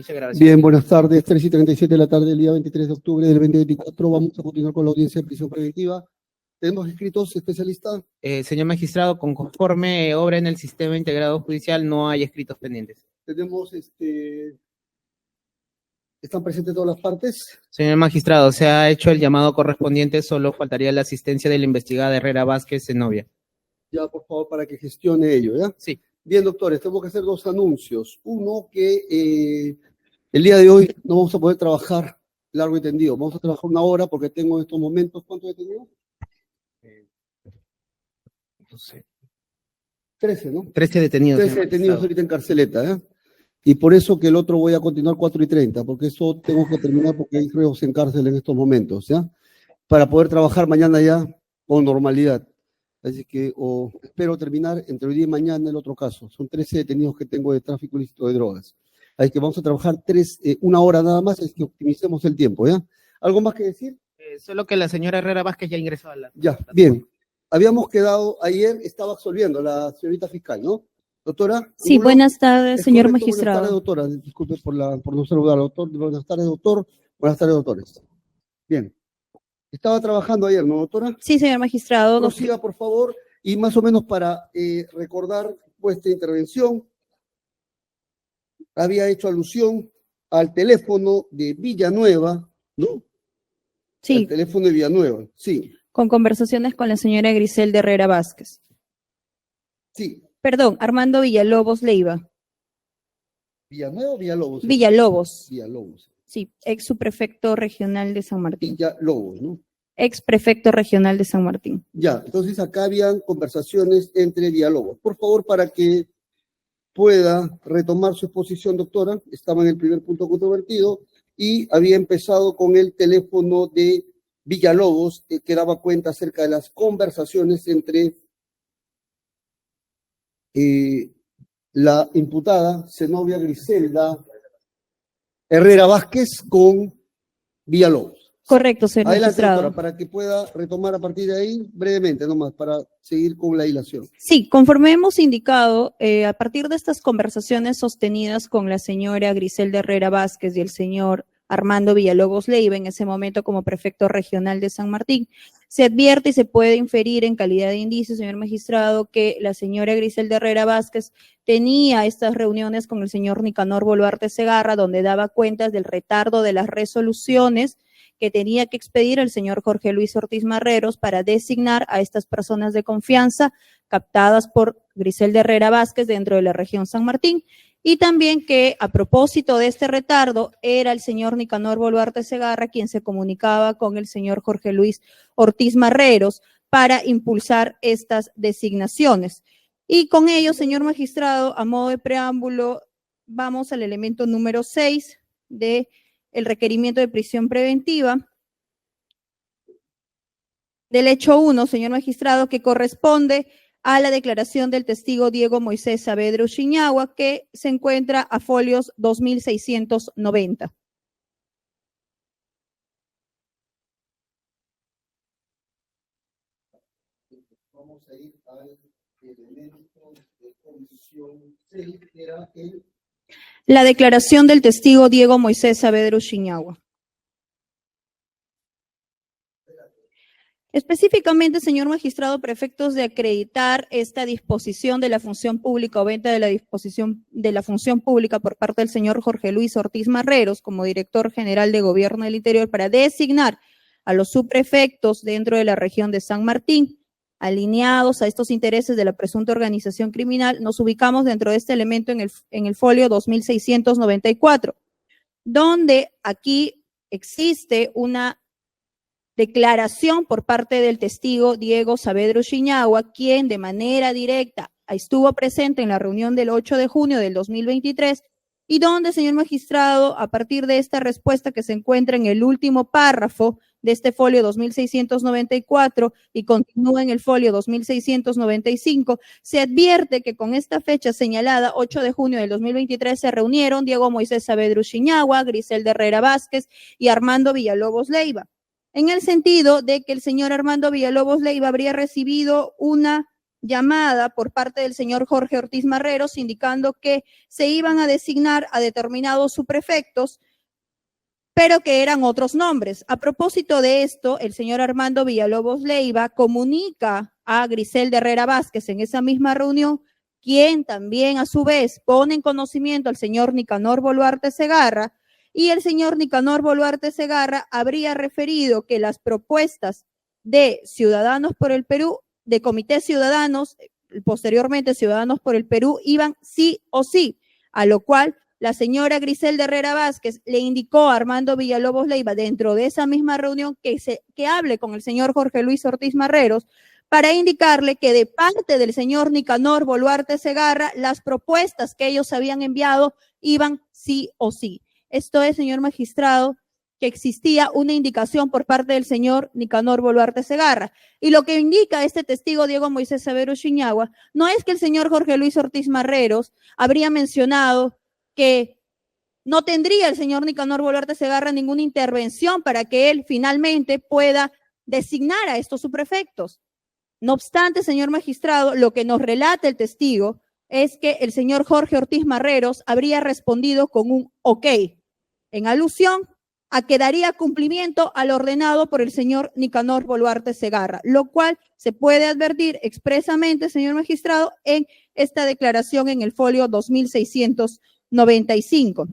Inicio grabación. Bien, buenas tardes, 3:37 de la tarde del día 23 de octubre del 2024. Vamos a continuar con la audiencia de prisión preventiva. ¿Tenemos escritos, especialista? Señor magistrado, conforme obra en el sistema integrado judicial, no hay escritos pendientes. Tenemos, ¿están presentes todas las partes? Señor magistrado, se ha hecho el llamado correspondiente, solo faltaría la asistencia de la investigada Herrera Vázquez Zenobia. Ya, por favor, para que gestione ello, ¿ya? Sí. Bien, doctores, tenemos que hacer dos anuncios. Uno, que el día de hoy no vamos a poder trabajar largo y tendido. Vamos a trabajar una hora porque tengo en estos momentos, ¿cuánto he tenido? No sé. 13, ¿no? 13 detenidos. 13 detenidos ahorita en carceleta, ¿eh? Y por eso que el otro voy a continuar 4:30, porque eso tengo que terminar porque hay reos en cárcel en estos momentos, ¿ya? Para poder trabajar mañana ya con normalidad. Así que espero terminar entre hoy día y mañana el otro caso. Son 13 detenidos que tengo de tráfico ilícito de drogas. Así que vamos a trabajar una hora nada más, es que optimicemos el tiempo, ¿ya? ¿Algo más que decir? Solo que la señora Herrera Vázquez ya ingresó a la... Ya, bien. Habíamos quedado, ayer estaba absolviendo la señorita fiscal, ¿no? Doctora. Sí, buenas tardes, señor correcto? magistrado. Buenas tardes, doctora. Disculpe por no saludar, doctor. Buenas tardes, doctor. Buenas tardes, doctores. Bien. Estaba trabajando ayer, ¿no, doctora? Sí, señor magistrado. Prosiga, por favor, y más o menos para recordar vuestra intervención, había hecho alusión al teléfono de Villanueva, ¿no? Sí. El teléfono de Villanueva, sí. Con conversaciones con la señora Griselda Herrera Vázquez. Sí. Perdón, Armando Villalobos Leiva. ¿Villanueva o Villalobos? Villalobos. Villalobos. Sí, ex subprefecto regional de San Martín. Villalobos, ¿no? Ex prefecto regional de San Martín. Ya, entonces acá habían conversaciones entre Villalobos. Por favor, para que pueda retomar su exposición, doctora. Estaba en el primer punto controvertido y había empezado con el teléfono de Villalobos, que daba cuenta acerca de las conversaciones entre la imputada Zenobia Griselda Herrera Vázquez con Villalobos. Correcto, señor Adelante, magistrado. doctora, para que pueda retomar a partir de ahí brevemente nomás, para seguir con la dilación. Sí, conforme hemos indicado, a partir de estas conversaciones sostenidas con la señora Griselda Herrera Vázquez y el señor Armando Villalobos Leiva, en ese momento como prefecto regional de San Martín, se advierte y se puede inferir en calidad de indicio, señor magistrado, que la señora Griselda Herrera Vázquez tenía estas reuniones con el señor Nicanor Boluarte Segarra, donde daba cuentas del retardo de las resoluciones que tenía que expedir el señor Jorge Luis Ortiz Marreros para designar a estas personas de confianza captadas por Griselda Herrera Vázquez dentro de la región San Martín, y también que a propósito de este retardo era el señor Nicanor Boluarte Segarra quien se comunicaba con el señor Jorge Luis Ortiz Marreros para impulsar estas designaciones. Y con ello, señor magistrado, a modo de preámbulo, vamos al elemento número 6 de el requerimiento de prisión preventiva del hecho 1, señor magistrado, que corresponde a la declaración del testigo Diego Moisés Saavedra Uchiñagua, que se encuentra a folios 2690. Vamos a ir al elemento de comisión 6, que era el... La declaración del testigo Diego Moisés Saavedra Uchiñagua. Específicamente, señor magistrado, para efectos de acreditar esta disposición de la función pública o venta de la disposición de la función pública por parte del señor Jorge Luis Ortiz Marreros como director general de Gobierno del Interior para designar a los subprefectos dentro de la región de San Martín, alineados a estos intereses de la presunta organización criminal, nos ubicamos dentro de este elemento en el folio 2694, donde aquí existe una declaración por parte del testigo Diego Saavedra Uchiñagua, quien de manera directa estuvo presente en la reunión del 8 de junio del 2023 y donde, señor magistrado, a partir de esta respuesta que se encuentra en el último párrafo de este folio 2694 y continúa en el folio 2695, se advierte que con esta fecha señalada, 8 de junio del 2023, se reunieron Diego Moisés Saavedra Uchiñagua, Griselda Herrera Vázquez y Armando Villalobos Leiva, en el sentido de que el señor Armando Villalobos Leiva habría recibido una llamada por parte del señor Jorge Ortiz Marreros indicando que se iban a designar a determinados subprefectos, pero que eran otros nombres. A propósito de esto, el señor Armando Villalobos Leiva comunica a Griselda Herrera Vázquez en esa misma reunión, quien también a su vez pone en conocimiento al señor Nicanor Boluarte Segarra, y el señor Nicanor Boluarte Segarra habría referido que las propuestas de Ciudadanos por el Perú, de Comité Ciudadanos, posteriormente Ciudadanos por el Perú, iban sí o sí, a lo cual la señora Griselda Herrera Vázquez le indicó a Armando Villalobos Leiva dentro de esa misma reunión que hable con el señor Jorge Luis Ortiz Marreros para indicarle que de parte del señor Nicanor Boluarte Segarra, las propuestas que ellos habían enviado iban sí o sí. Esto es, señor magistrado, que existía una indicación por parte del señor Nicanor Boluarte Segarra. Y lo que indica este testigo Diego Moisés Savero Chiñagua no es que el señor Jorge Luis Ortiz Marreros habría mencionado que no tendría el señor Nicanor Boluarte Segarra ninguna intervención para que él finalmente pueda designar a estos subprefectos. No obstante, señor magistrado, lo que nos relata el testigo es que el señor Jorge Ortiz Marreros habría respondido con un ok, en alusión a que daría cumplimiento al ordenado por el señor Nicanor Boluarte Segarra, lo cual se puede advertir expresamente, señor magistrado, en esta declaración en el folio 2695.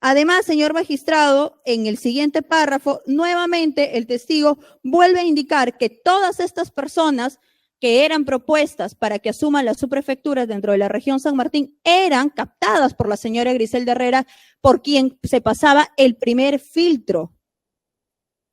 Además, señor magistrado, en el siguiente párrafo, nuevamente el testigo vuelve a indicar que todas estas personas que eran propuestas para que asuman las subprefecturas dentro de la región San Martín eran captadas por la señora Griselda Herrera, por quien se pasaba el primer filtro.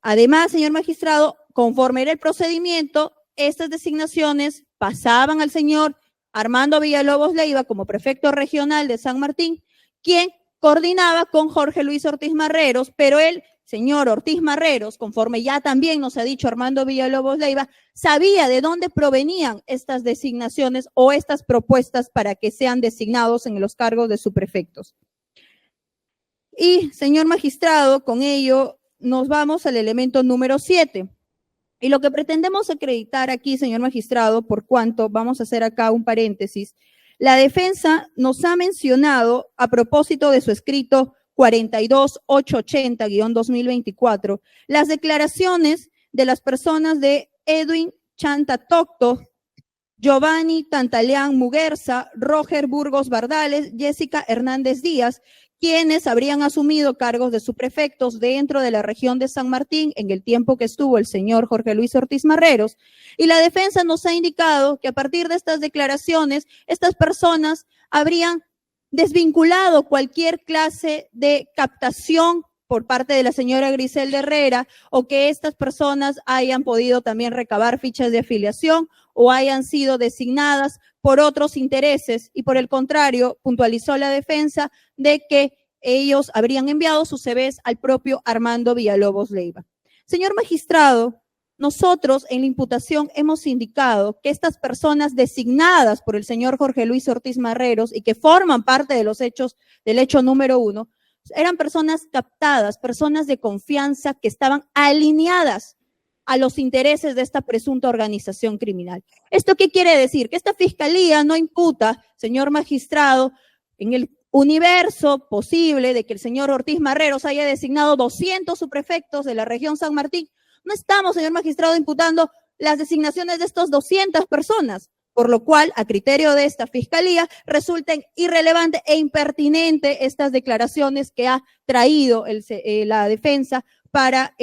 Además, señor magistrado, conforme era el procedimiento, estas designaciones pasaban al señor Armando Villalobos Leiva como prefecto regional de San Martín, quien coordinaba con Jorge Luis Ortiz Marreros, pero él, señor Ortiz Marreros, conforme ya también nos ha dicho Armando Villalobos Leiva, sabía de dónde provenían estas designaciones o estas propuestas para que sean designados en los cargos de subprefectos. Y, señor magistrado, con ello nos vamos al elemento número 7. Y lo que pretendemos acreditar aquí, señor magistrado, por cuanto vamos a hacer acá un paréntesis, la defensa nos ha mencionado, a propósito de su escrito 42880-2024, las declaraciones de las personas de Edwin Chantatocto, Giovanni Tantaleán Muguerza, Roger Burgos Bardales, Jessica Hernández Díaz, quienes habrían asumido cargos de subprefectos dentro de la región de San Martín en el tiempo que estuvo el señor Jorge Luis Ortiz Marreros. Y la defensa nos ha indicado que a partir de estas declaraciones, estas personas habrían desvinculado cualquier clase de captación por parte de la señora Griselda Herrera, o que estas personas hayan podido también recabar fichas de afiliación o hayan sido designadas por otros intereses, y por el contrario, puntualizó la defensa de que ellos habrían enviado sus CVs al propio Armando Villalobos Leiva. Señor magistrado, nosotros en la imputación hemos indicado que estas personas designadas por el señor Jorge Luis Ortiz Marreros y que forman parte de los hechos del hecho número 1, eran personas captadas, personas de confianza que estaban alineadas a los intereses de esta presunta organización criminal. ¿Esto qué quiere decir? Que esta fiscalía no imputa, señor magistrado, en el universo posible de que el señor Ortiz Marreros haya designado 200 subprefectos de la región San Martín. No estamos, señor magistrado, imputando las designaciones de estas 200 personas, por lo cual, a criterio de esta fiscalía, resulten irrelevantes e impertinentes estas declaraciones que ha traído la defensa para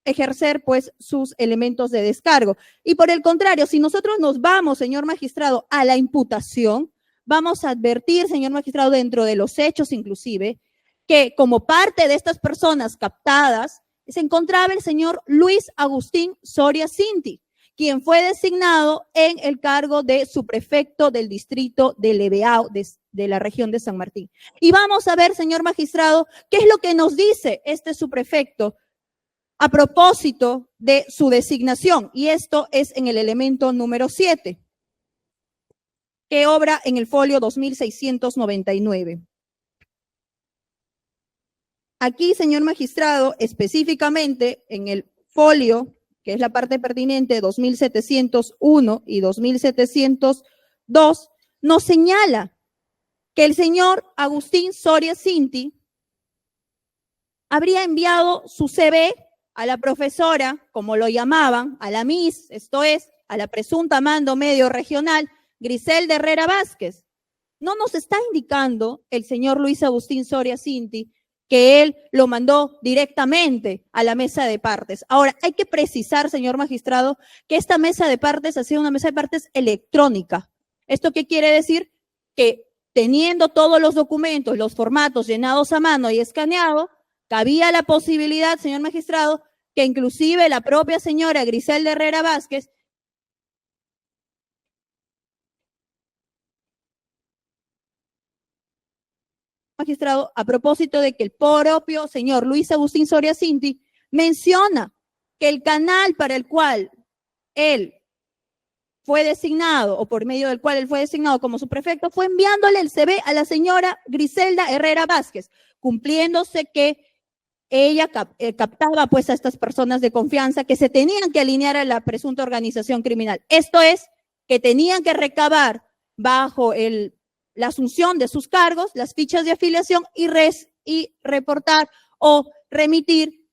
ejercer pues sus elementos de descargo. Y por el contrario, si nosotros nos vamos, señor magistrado, a la imputación, vamos a advertir, señor magistrado, dentro de los hechos inclusive, que como parte de estas personas captadas, se encontraba el señor Luis Agustín Soria Cinti, quien fue designado en el cargo de subprefecto del distrito de Lebeao, de la región de San Martín. Y vamos a ver, señor magistrado, qué es lo que nos dice este subprefecto a propósito de su designación, y esto es en el elemento número 7, que obra en el folio 2699. Aquí, señor magistrado, específicamente en el folio que es la parte pertinente 2701 y 2702, nos señala que el señor Agustín Soria Cinti habría enviado su CV a la profesora, como lo llamaban, a la Miss, esto es, a la presunta mando medio regional, Griselda Herrera Vázquez. No nos está indicando el señor Luis Agustín Soria Cinti que él lo mandó directamente a la mesa de partes. Ahora, hay que precisar, señor magistrado, que esta mesa de partes ha sido una mesa de partes electrónica. ¿Esto qué quiere decir? Que teniendo todos los documentos, los formatos llenados a mano y escaneado, cabía la posibilidad, señor magistrado, que inclusive la propia señora Griselda Herrera Vázquez magistrado, a propósito de que el propio señor Luis Agustín Soria Cinti menciona que el canal para el cual él fue designado, o por medio del cual él fue designado como su prefecto, fue enviándole el CV a la señora Griselda Herrera Vázquez, cumpliéndose que ella captaba pues a estas personas de confianza que se tenían que alinear a la presunta organización criminal. Esto es, que tenían que recabar bajo la asunción de sus cargos las fichas de afiliación y reportar o remitir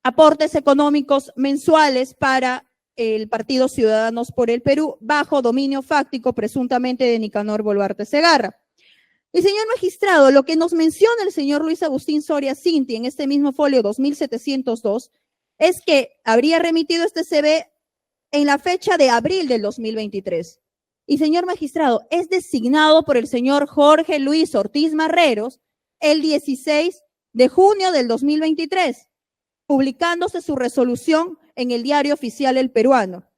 aportes económicos mensuales para el Partido Ciudadanos por el Perú bajo dominio fáctico presuntamente de Nicanor Boluarte Segarra. Y señor magistrado, lo que nos menciona el señor Luis Agustín Soria Cinti en este mismo folio 2702 es que habría remitido este CV en la fecha de abril del 2023. Y señor magistrado, es designado por el señor Jorge Luis Ortiz Marreros el 16 de junio del 2023, publicándose su resolución en el Diario Oficial El Peruano.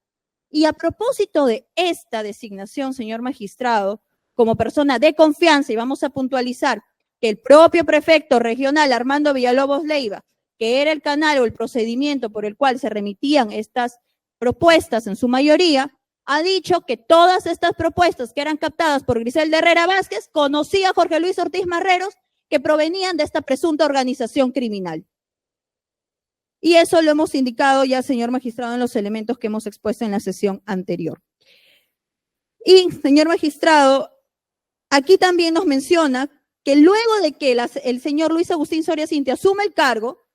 Y a propósito de esta designación, señor magistrado, como persona de confianza, y vamos a puntualizar que el propio prefecto regional Armando Villalobos Leiva, que era el canal o el procedimiento por el cual se remitían estas propuestas en su mayoría, ha dicho que todas estas propuestas que eran captadas por Griselda Herrera Vázquez conocía a Jorge Luis Ortiz Marreros, que provenían de esta presunta organización criminal. Y eso lo hemos indicado ya, señor magistrado, en los elementos que hemos expuesto en la sesión anterior. Y, señor magistrado, aquí también nos menciona que luego de que el señor Luis Agustín Soria Cinti asume el cargo,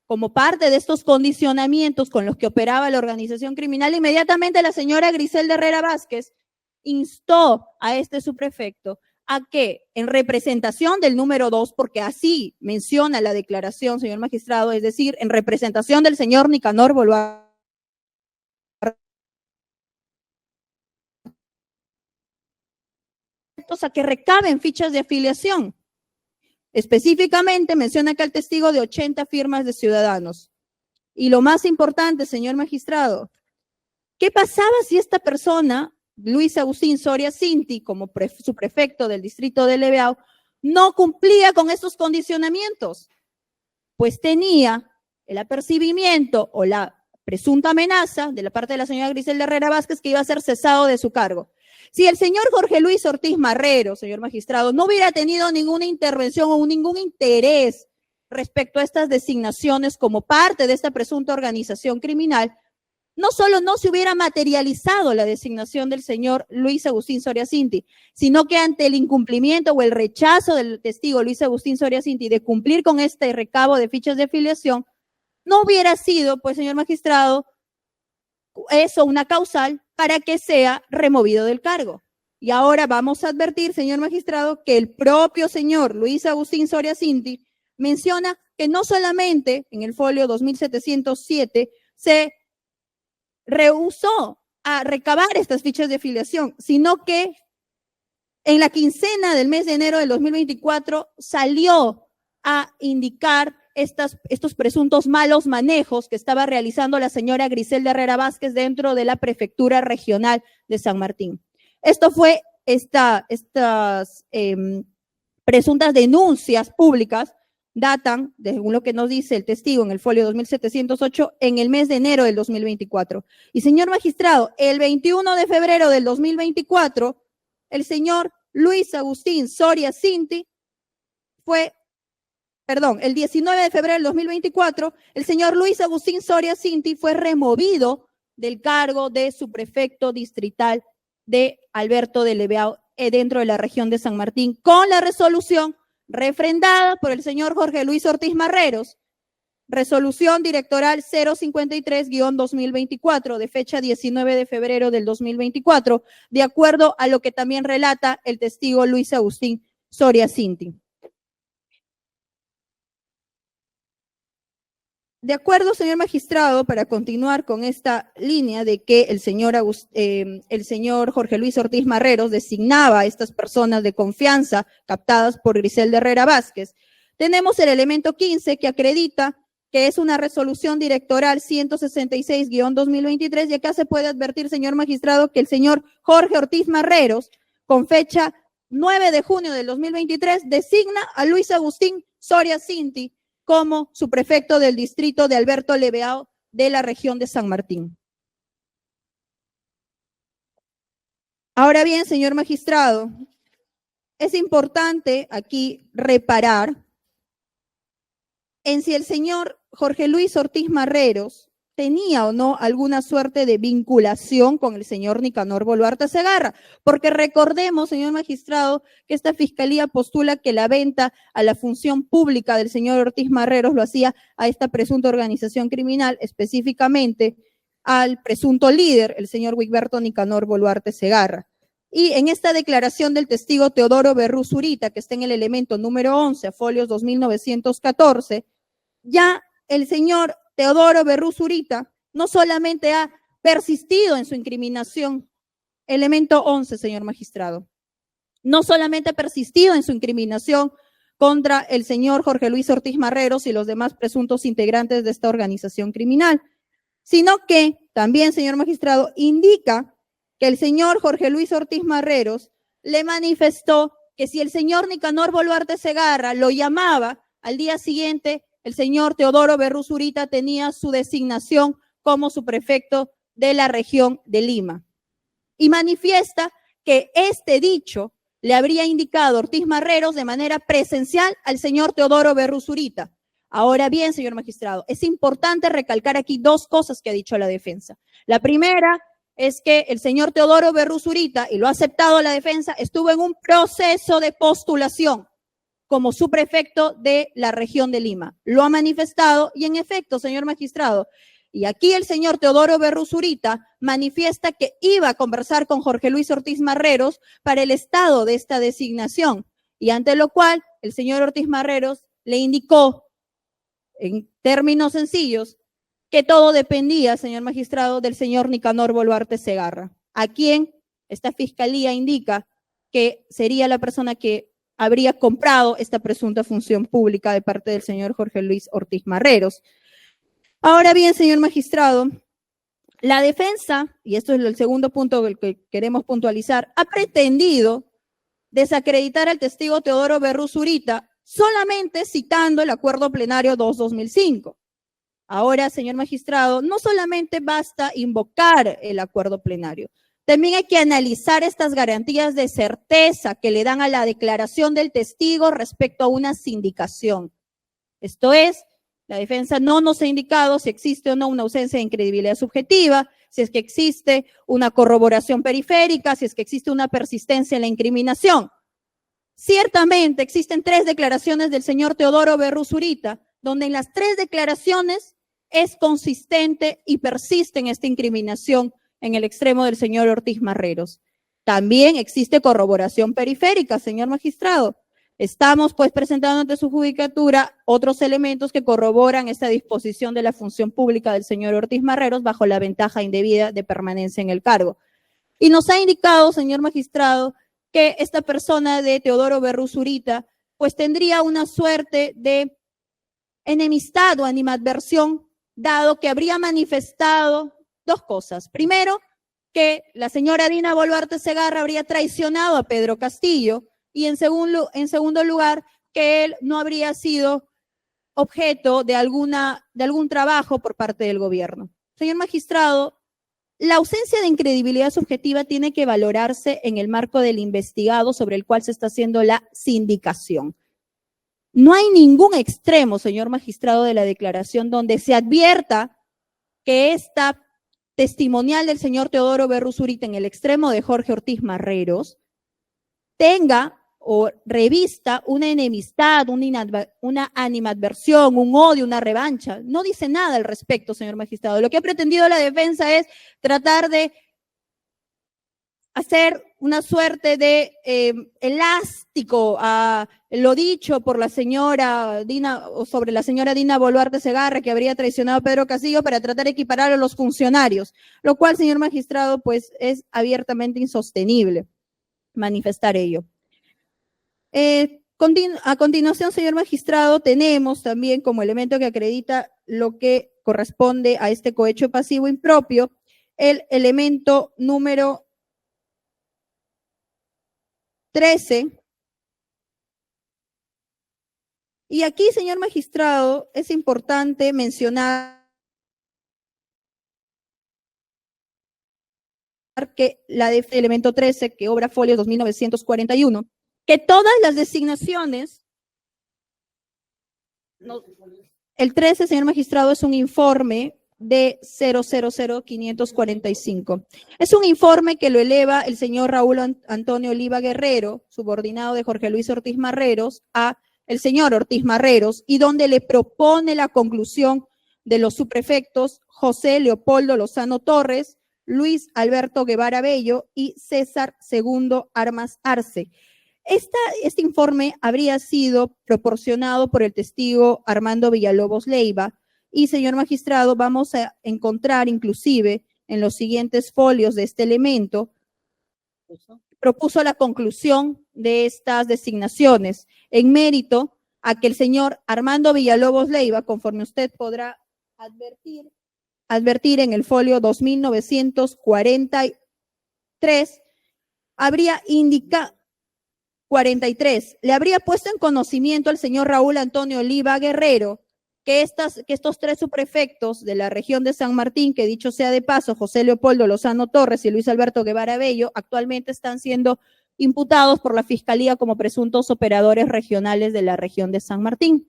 como parte de estos condicionamientos con los que operaba la organización criminal, inmediatamente la señora Griselda Herrera Vázquez instó a este subprefecto a que, en representación del número 2, porque así menciona la declaración, señor magistrado, es decir, en representación del señor Nicanor Boluarte, a que recaben fichas de afiliación. Específicamente menciona que el testigo de 80 firmas de ciudadanos. Y lo más importante, señor magistrado, ¿qué pasaba si esta persona, Luis Agustín Soria Cinti, como su prefecto del distrito de Leveao, no cumplía con estos condicionamientos? Pues tenía el apercibimiento o la presunta amenaza de la parte de la señora Griselda Herrera Vázquez que iba a ser cesado de su cargo. Si el señor Jorge Luis Ortiz Marrero, señor magistrado, no hubiera tenido ninguna intervención o ningún interés respecto a estas designaciones como parte de esta presunta organización criminal, no solo no se hubiera materializado la designación del señor Luis Agustín Soria Cinti, sino que ante el incumplimiento o el rechazo del testigo Luis Agustín Soria Cinti de cumplir con este recabo de fichas de afiliación, no hubiera sido, pues, señor magistrado, eso una causal para que sea removido del cargo. Y ahora vamos a advertir, señor magistrado, que el propio señor Luis Agustín Soria Cinti menciona que no solamente en el folio 2707 se rehusó a recabar estas fichas de afiliación, sino que en la quincena del mes de enero del 2024 salió a indicar estos presuntos malos manejos que estaba realizando la señora Griselda Herrera Vázquez dentro de la prefectura regional de San Martín. Esto fue estas presuntas denuncias públicas datan, según lo que nos dice el testigo en el folio 2708, en el mes de enero del 2024. Y señor magistrado, el 21 de febrero del 2024, el señor Luis Agustín Soria Cinti fue el 19 de febrero del 2024, el señor Luis Agustín Soria Cinti fue removido del cargo de subprefecto distrital de Alberto de Leveao dentro de la región de San Martín, con la resolución refrendada por el señor Jorge Luis Ortiz Marreros, resolución directoral 053-2024, de fecha 19 de febrero del 2024, de acuerdo a lo que también relata el testigo Luis Agustín Soria Cinti. De acuerdo, señor magistrado, para continuar con esta línea de que el señor Jorge Luis Ortiz Marreros designaba a estas personas de confianza captadas por Griselda Herrera Vázquez, tenemos el elemento 15 que acredita que es una resolución directoral 166-2023, y acá se puede advertir, señor magistrado, que el señor Jorge Ortiz Marreros, con fecha 9 de junio del 2023, designa a Luis Agustín Soria Cinti como subprefecto del distrito de Alberto Leveao de la región de San Martín. Ahora bien, señor magistrado, es importante aquí reparar en si el señor Jorge Luis Ortiz Marreros tenía o no alguna suerte de vinculación con el señor Nicanor Boluarte Segarra, porque recordemos, señor magistrado, que esta fiscalía postula que la venta a la función pública del señor Ortiz Marreros lo hacía a esta presunta organización criminal, específicamente al presunto líder, el señor Wigberto Nicanor Boluarte Segarra. Y en esta declaración del testigo Teodoro Berrú Zurita, que está en el elemento número 11, folios 2914, ya el señor Teodoro Berrú Zurita no solamente ha persistido en su incriminación, elemento 11, señor magistrado, no solamente ha persistido en su incriminación contra el señor Jorge Luis Ortiz Marreros y los demás presuntos integrantes de esta organización criminal, sino que también, señor magistrado, indica que el señor Jorge Luis Ortiz Marreros le manifestó que si el señor Nicanor Boluarte Segarra lo llamaba al día siguiente, el señor Teodoro Berrú Zurita tenía su designación como subprefecto de la región de Lima. Y manifiesta que este dicho le habría indicado Ortiz Marreros de manera presencial al señor Teodoro Berrú Zurita. Ahora bien, señor magistrado, es importante recalcar aquí dos cosas que ha dicho la defensa. La primera es que el señor Teodoro Berrú Zurita, y lo ha aceptado la defensa, estuvo en un proceso de postulación como subprefecto de la región de Lima. Lo ha manifestado y en efecto, señor magistrado, y aquí el señor Teodoro Berrú Zurita manifiesta que iba a conversar con Jorge Luis Ortiz Marreros para el estado de esta designación, y ante lo cual el señor Ortiz Marreros le indicó, en términos sencillos, que todo dependía, señor magistrado, del señor Nicanor Boluarte Segarra, a quien esta fiscalía indica que sería la persona que habría comprado esta presunta función pública de parte del señor Jorge Luis Ortiz Marreros. Ahora bien, señor magistrado, la defensa, y esto es el segundo punto que queremos puntualizar, ha pretendido desacreditar al testigo Teodoro Berrú Zurita solamente citando el acuerdo plenario 2-2005. Ahora, señor magistrado, no solamente basta invocar el acuerdo plenario, también hay que analizar estas garantías de certeza que le dan a la declaración del testigo respecto a una sindicación. Esto es, la defensa no nos ha indicado si existe o no una ausencia de incredibilidad subjetiva, si es que existe una corroboración periférica, si es que existe una persistencia en la incriminación. Ciertamente existen 3 declaraciones del señor Teodoro Berrú Zurita, donde en las 3 declaraciones es consistente y persiste en esta incriminación en el extremo del señor Ortiz Marreros. También existe corroboración periférica, señor magistrado. Estamos pues presentando ante su judicatura otros elementos que corroboran esta disposición de la función pública del señor Ortiz Marreros bajo la ventaja indebida de permanencia en el cargo. Y nos ha indicado, señor magistrado, que esta persona de Teodoro Berrú Zurita pues tendría una suerte de enemistad o animadversión, dado que habría manifestado 2 cosas. Primero, que la señora Dina Boluarte Segarra habría traicionado a Pedro Castillo, y en segundo lugar, que él no habría sido objeto de algún trabajo por parte del gobierno. Señor magistrado, la ausencia de incredibilidad subjetiva tiene que valorarse en el marco del investigado sobre el cual se está haciendo la sindicación. No hay ningún extremo, señor magistrado, de la declaración donde se advierta que esta testimonial del señor Teodoro Berruz Zurita en el extremo de Jorge Ortiz Marreros tenga o revista una enemistad, una animadversión, un odio, una revancha. No dice nada al respecto, señor magistrado. Lo que ha pretendido la defensa es tratar de hacer una suerte de elástico a lo dicho por la señora Dina, o sobre la señora Dina Boluarte Segarra, que habría traicionado a Pedro Castillo, para tratar de equiparar a los funcionarios, lo cual, señor magistrado, pues es abiertamente insostenible manifestar ello. A continuación, señor magistrado, tenemos también como elemento que acredita lo que corresponde a este cohecho pasivo impropio, el elemento número 13. Y aquí, señor magistrado, es importante mencionar que el elemento 13, que obra folio 2941, que todas las designaciones, el 13, señor magistrado, es un informe de 000545. Es un informe que lo eleva el señor Raúl Antonio Oliva Guerrero, subordinado de Jorge Luis Ortiz Marreros, a el señor Ortiz Marreros, y donde le propone la conclusión de los subprefectos José Leopoldo Lozano Torres, Luis Alberto Guevara Bello y César Segundo Armas Arce. Este informe habría sido proporcionado por el testigo Armando Villalobos Leiva y, señor magistrado, vamos a encontrar inclusive en los siguientes folios de este elemento, propuso la conclusión de estas designaciones en mérito a que el señor Armando Villalobos Leiva, conforme usted podrá advertir en el folio 2943, habría indicado 43. Le habría puesto en conocimiento al señor Raúl Antonio Oliva Guerrero que estos tres subprefectos de la región de San Martín, que dicho sea de paso, José Leopoldo Lozano Torres y Luis Alberto Guevara Bello, actualmente están siendo imputados por la Fiscalía como presuntos operadores regionales de la región de San Martín.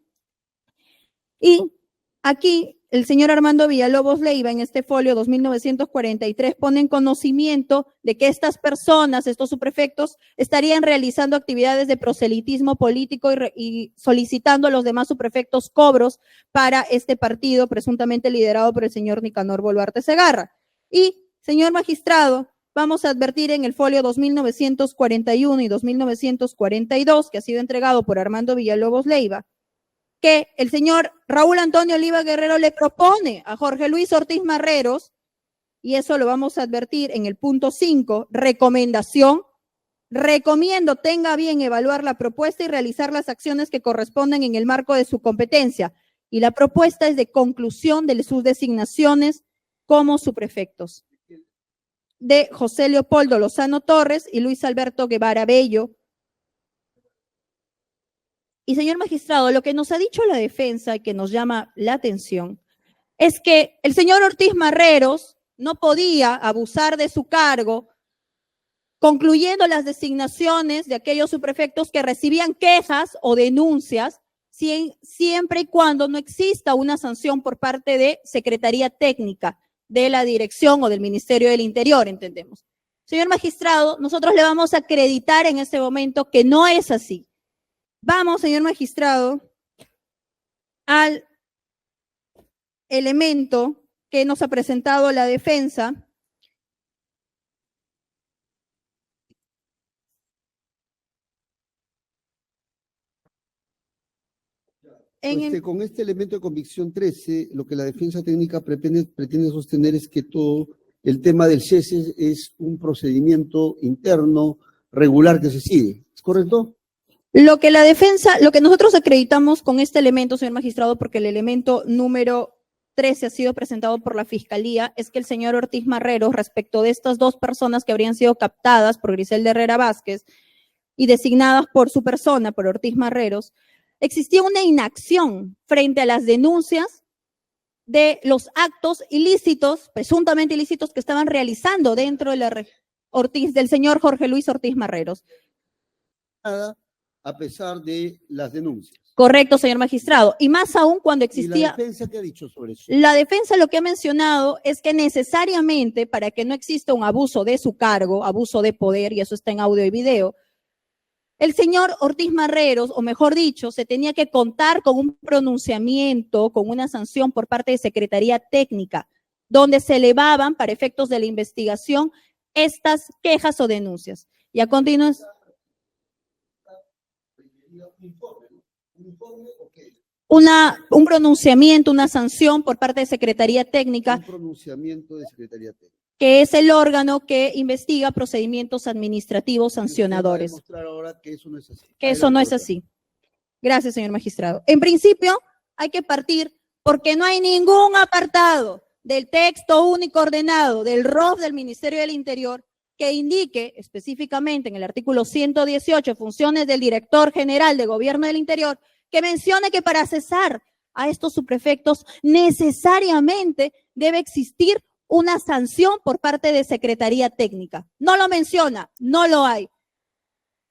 Y aquí el señor Armando Villalobos Leiva, en este folio 2943, pone en conocimiento de que estas personas, estos subprefectos, estarían realizando actividades de proselitismo político y solicitando a los demás subprefectos cobros para este partido presuntamente liderado por el señor Nicanor Boluarte Segarra. Y, señor magistrado, vamos a advertir en el folio 2941 y 2942, que ha sido entregado por Armando Villalobos Leiva, que el señor Raúl Antonio Oliva Guerrero le propone a Jorge Luis Ortiz Marreros, y eso lo vamos a advertir en el punto 5, recomendación. Recomiendo tenga bien evaluar la propuesta y realizar las acciones que corresponden en el marco de su competencia. Y la propuesta es de conclusión de sus designaciones como subprefectos de José Leopoldo Lozano Torres y Luis Alberto Guevara Bello. Y, señor magistrado, lo que nos ha dicho la defensa y que nos llama la atención es que el señor Ortiz Marreros no podía abusar de su cargo concluyendo las designaciones de aquellos subprefectos que recibían quejas o denuncias siempre y cuando no exista una sanción por parte de Secretaría Técnica de la Dirección o del Ministerio del Interior, entendemos. Señor magistrado, nosotros le vamos a acreditar en este momento que no es así. Vamos, señor magistrado, al elemento que nos ha presentado la defensa. Con este elemento de convicción 13, lo que la defensa técnica pretende sostener es que todo el tema del cese es un procedimiento interno regular que se sigue. ¿Es correcto? Lo que nosotros acreditamos con este elemento, señor magistrado, porque el elemento número 13 ha sido presentado por la Fiscalía, es que el señor Ortiz Marreros, respecto de estas dos personas que habrían sido captadas por Griselda Herrera Vázquez y designadas por su persona, por Ortiz Marreros, existía una inacción frente a las denuncias de los actos ilícitos, presuntamente ilícitos, que estaban realizando dentro de del señor Jorge Luis Ortiz Marreros. a pesar de las denuncias. Correcto, señor magistrado. Y más aún cuando ¿Y la existía... defensa qué ha dicho sobre eso? La defensa lo que ha mencionado es que necesariamente para que no exista un abuso de su cargo, abuso de poder, y eso está en audio y video, el señor Ortiz Marreros, o mejor dicho, se tenía que contar con un pronunciamiento, con una sanción por parte de Secretaría Técnica, donde se elevaban para efectos de la investigación estas quejas o denuncias. Y a continuación, un pronunciamiento, una sanción por parte de Secretaría Técnica. Un pronunciamiento de Secretaría Técnica. Que es el órgano que investiga procedimientos administrativos sancionadores. Usted va a demostrar ahora que eso no es así. Que eso no es así. Gracias, señor magistrado. En principio, hay que partir porque no hay ningún apartado del texto único ordenado del ROF del Ministerio del Interior que indique específicamente en el artículo 118, funciones del director general de Gobierno del Interior, que mencione que para cesar a estos subprefectos necesariamente debe existir una sanción por parte de Secretaría Técnica. No lo menciona, no lo hay.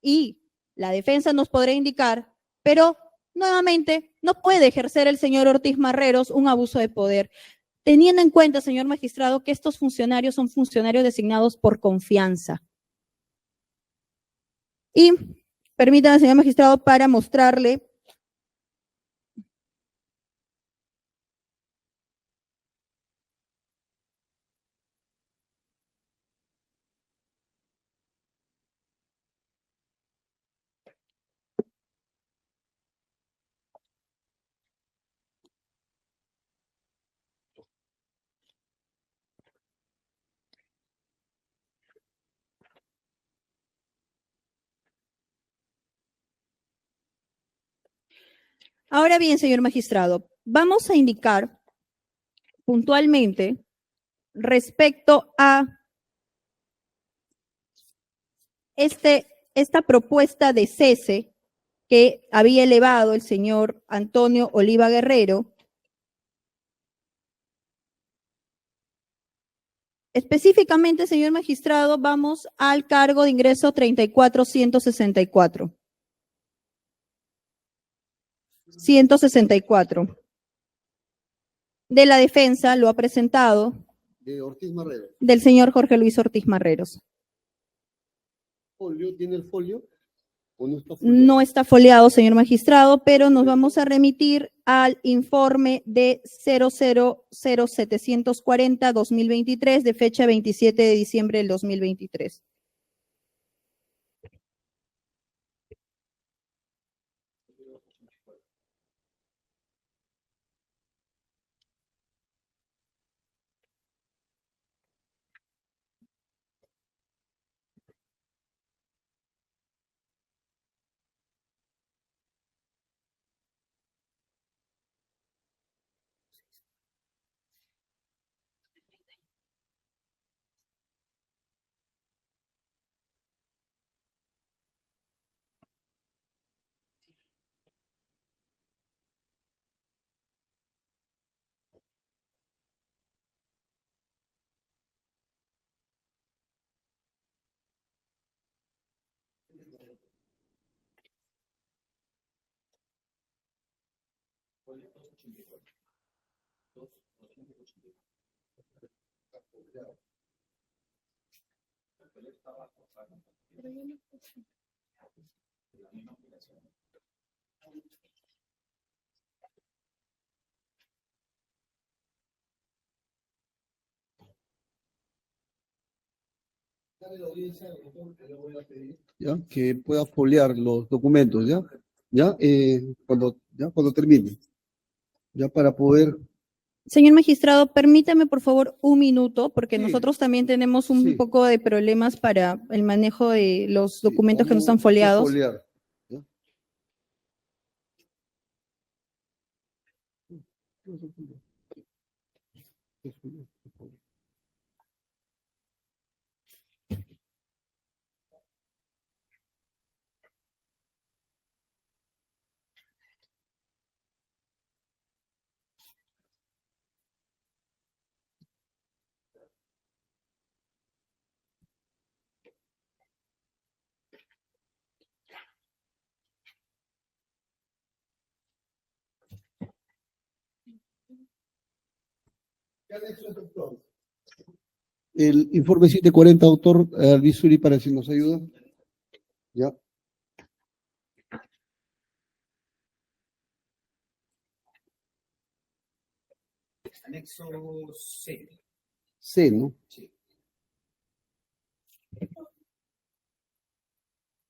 Y la defensa nos podrá indicar, pero nuevamente no puede ejercer el señor Ortiz Marreros un abuso de poder, teniendo en cuenta, señor magistrado, que estos funcionarios son funcionarios designados por confianza. Y permítame, señor magistrado, para mostrarle Ahora bien, señor magistrado, vamos a indicar puntualmente respecto a esta propuesta de cese que había elevado el señor Antonio Oliva Guerrero. Específicamente, señor magistrado, vamos al cargo de ingreso 34164. 164. De la defensa lo ha presentado De Ortiz Marrero. del señor Jorge Luis Ortiz Marreros. ¿Tiene el folio? ¿O no está foliado? No está foliado, señor magistrado, pero nos vamos a remitir al informe de 000740-2023 de fecha 27 de diciembre del 2023. ¿Ya? Que pueda foliar los documentos, ¿ya? ¿Ya? Cuando termine. Ya para poder... Señor magistrado, permítame por favor un minuto, porque Sí. nosotros también tenemos un Sí. poco de problemas para el manejo de los documentos que no están ¿cómo hay que foliados. foliar? ¿Ya? El informe 740, doctor Rizuri, para si nos ayuda. Ya. Anexo C. C, ¿no? Sí.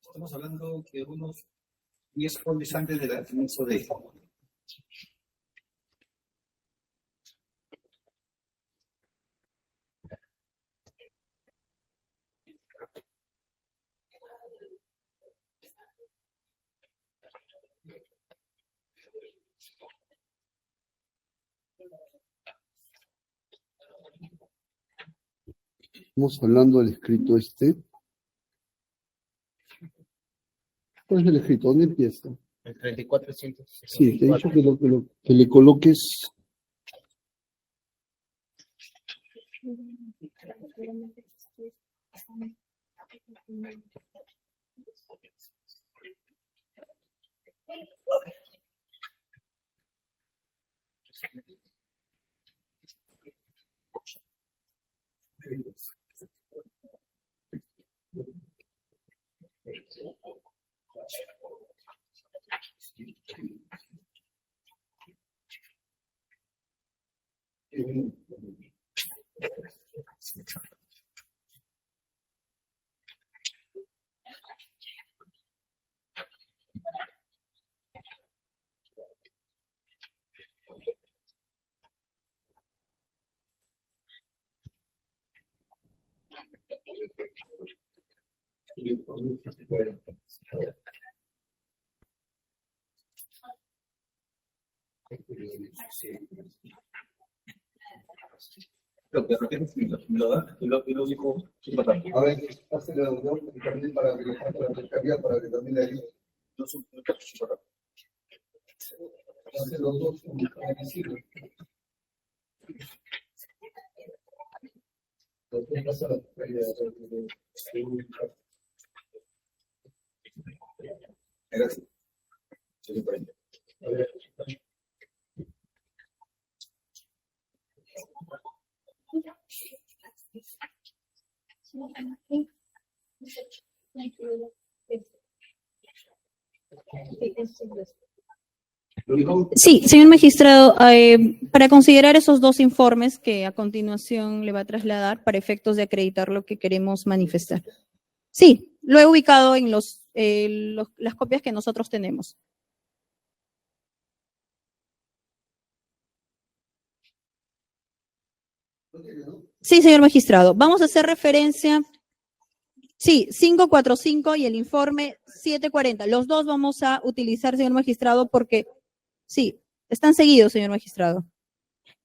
Estamos hablando de unos 10 folios antes del anexo D. Estamos hablando del escrito este. ¿Cuál es el escrito? ¿Dónde empieza? El 3400. Sí, te he dicho que le coloques. Lo dijo. A ver, pásale a doctor también para que la fiscalía, para que también le ayude. Hace los dos, Gracias. Sí, señor magistrado, para considerar esos dos informes que a continuación le va a trasladar para efectos de acreditar lo que queremos manifestar. Sí, lo he ubicado en las copias que nosotros tenemos. Sí, señor magistrado. Vamos a hacer referencia. Sí, 545 y el informe 740. Los dos vamos a utilizar, señor magistrado, porque sí, están seguidos, señor magistrado.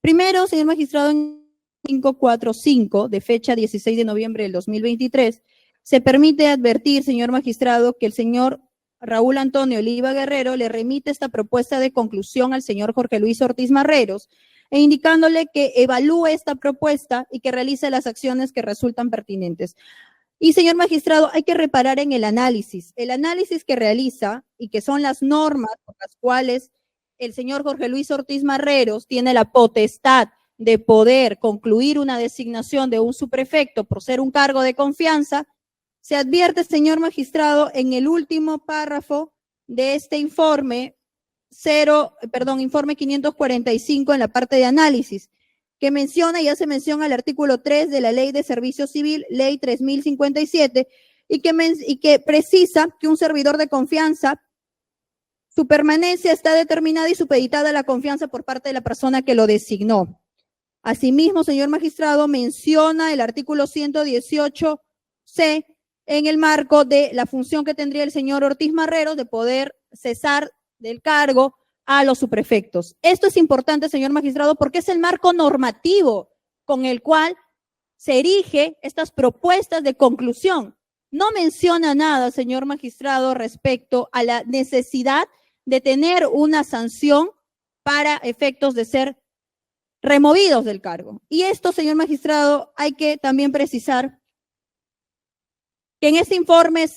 Primero, señor magistrado, en 545, de fecha 16 de noviembre del 2023, se permite advertir, señor magistrado, que el señor Raúl Antonio Oliva Guerrero le remite esta propuesta de conclusión al señor Jorge Luis Ortiz Marreros, e indicándole que evalúe esta propuesta y que realice las acciones que resultan pertinentes. Y, señor magistrado, hay que reparar en el análisis que realiza y que son las normas por las cuales el señor Jorge Luis Ortiz Marreros tiene la potestad de poder concluir una designación de un subprefecto por ser un cargo de confianza. Se advierte, señor magistrado, en el último párrafo de este informe, informe 545 en la parte de análisis, que menciona y hace mención al artículo 3 de la Ley de Servicio Civil, Ley 3057, y que precisa que un servidor de confianza, su permanencia está determinada y supeditada a la confianza por parte de la persona que lo designó. Asimismo, señor magistrado, menciona el artículo 118C en el marco de la función que tendría el señor Ortiz Marreros de poder cesar del cargo a los subprefectos. Esto es importante, señor magistrado, porque es el marco normativo con el cual se erige estas propuestas de conclusión. No menciona nada, señor magistrado, respecto a la necesidad de tener una sanción para efectos de ser removidos del cargo. Y esto, señor magistrado, hay que también precisar que en este informe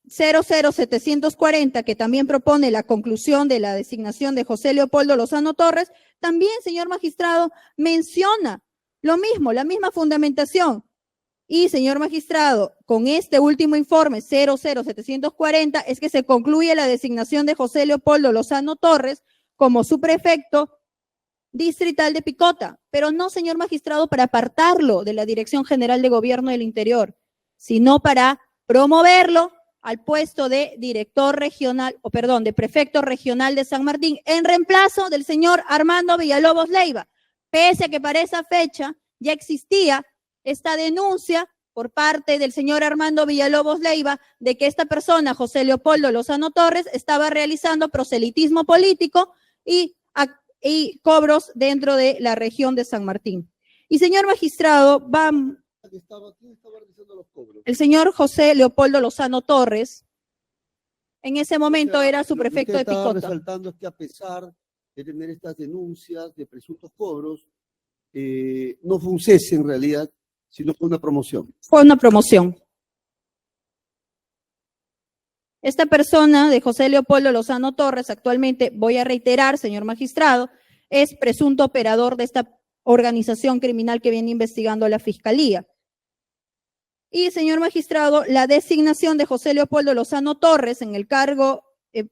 00740, que también propone la conclusión de la designación de José Leopoldo Lozano Torres, también, señor magistrado, menciona Lo mismo, la misma fundamentación. Y, señor magistrado, con este último informe 00740 es que se concluye la designación de José Leopoldo Lozano Torres como subprefecto distrital de Picota, pero no, señor magistrado, para apartarlo de la Dirección General de Gobierno del Interior, sino para promoverlo al puesto de director regional, o perdón, de prefecto regional de San Martín, en reemplazo del señor Armando Villalobos Leiva, pese a que para esa fecha ya existía esta denuncia por parte del señor Armando Villalobos Leiva de que esta persona, José Leopoldo Lozano Torres, estaba realizando proselitismo político y cobros dentro de la región de San Martín. Y señor magistrado, ¿Quién estaba realizando los cobros? el señor José Leopoldo Lozano Torres, en ese momento era su prefecto de Lo que usted estaba Picota. resaltando es que a pesar de tener estas denuncias de presuntos cobros, no fue un cese en realidad, sino fue una promoción. Fue una promoción. Esta persona de José Leopoldo Lozano Torres, actualmente, voy a reiterar, señor magistrado, es presunto operador de esta organización criminal que viene investigando la Fiscalía. Y, señor magistrado, la designación de José Leopoldo Lozano Torres en el cargo, del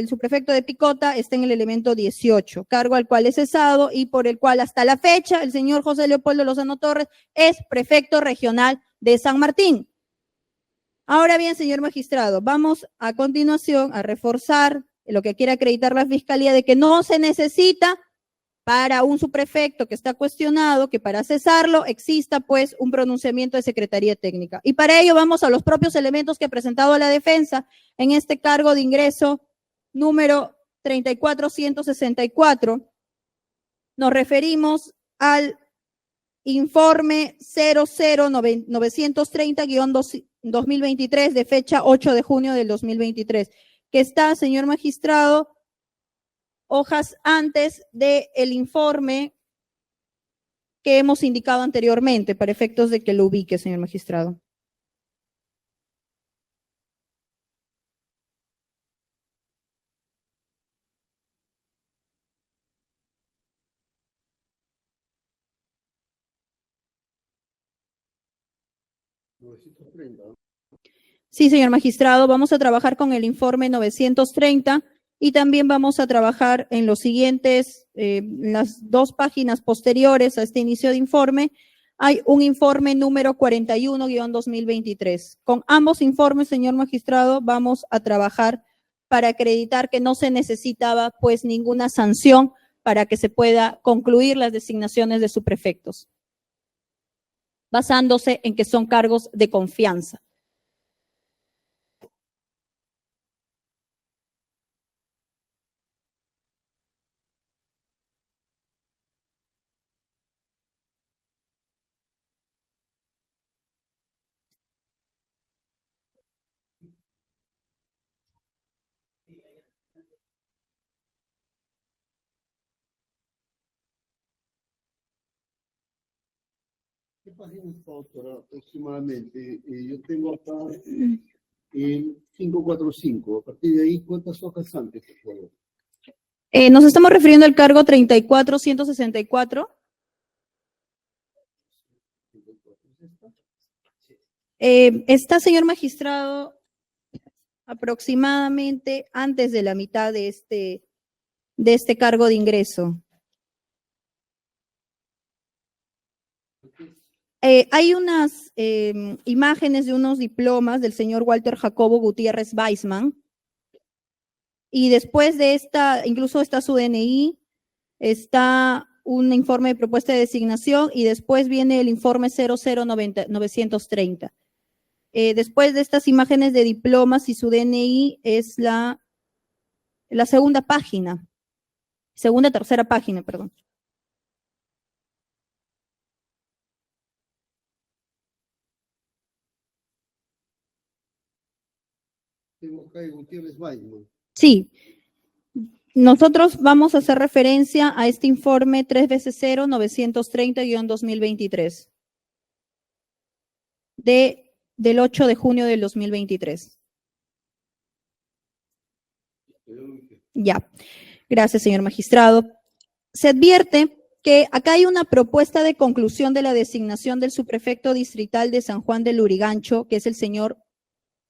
subprefecto de Picota está en el elemento 18, cargo al cual es cesado y por el cual hasta la fecha el señor José Leopoldo Lozano Torres es prefecto regional de San Martín. Ahora bien, señor magistrado, vamos a continuación a reforzar lo que quiere acreditar la Fiscalía de que no se necesita para un subprefecto que está cuestionado, que para cesarlo exista pues un pronunciamiento de Secretaría Técnica. Y para ello vamos a los propios elementos que ha presentado la defensa en este cargo de ingreso número 34164. Nos referimos al informe 00930-2023 de fecha 8 de junio del 2023, que está, señor magistrado, hojas antes del informe que hemos indicado anteriormente, para efectos de que lo ubique, señor magistrado. Sí, señor magistrado, vamos a trabajar con el informe 930 y también vamos a trabajar en los siguientes, las dos páginas posteriores a este inicio de informe, hay un informe número 41-2023. Con ambos informes, señor magistrado, vamos a trabajar para acreditar que no se necesitaba pues ninguna sanción para que se pueda concluir las designaciones de subprefectos, basándose en que son cargos de confianza. ¿Qué página está, doctora, aproximadamente? Yo tengo acá el 545. A partir de ahí, ¿cuántas hojas antes, por favor? Nos estamos refiriendo al cargo 34164. Está, señor magistrado, aproximadamente antes de la mitad de este cargo de ingreso. Hay unas imágenes de unos diplomas del señor Walter Jacobo Gutiérrez Weisman, y después de esta, incluso está su DNI, está un informe de propuesta de designación y después viene el informe 00930. Después de estas imágenes de diplomas y su DNI es la segunda página, tercera página, perdón. Tengo acá Gutiérrez Weisman. Sí. Nosotros vamos a hacer referencia a este informe 3/930-2023 del 8 de junio del 2023. Ya. Gracias, señor magistrado. Se advierte que acá hay una propuesta de conclusión de la designación del subprefecto distrital de San Juan del Lurigancho, que es el señor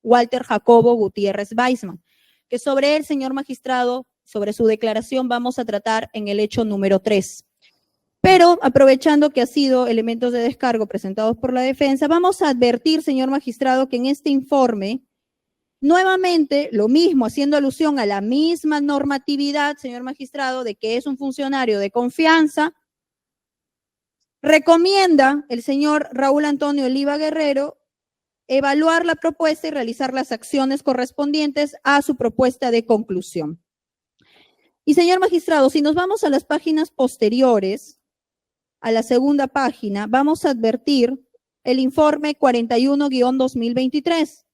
Walter Jacobo Gutiérrez Weisman, que sobre él, señor magistrado, sobre su declaración vamos a tratar en el hecho número 3. Pero, aprovechando que ha sido elementos de descargo presentados por la defensa, vamos a advertir, señor magistrado, que en este informe, nuevamente, lo mismo, haciendo alusión a la misma normatividad, señor magistrado, de que es un funcionario de confianza, recomienda el señor Raúl Antonio Oliva Guerrero evaluar la propuesta y realizar las acciones correspondientes a su propuesta de conclusión. Y señor magistrado, si nos vamos a las páginas posteriores, a la segunda página, vamos a advertir el informe 41-2023.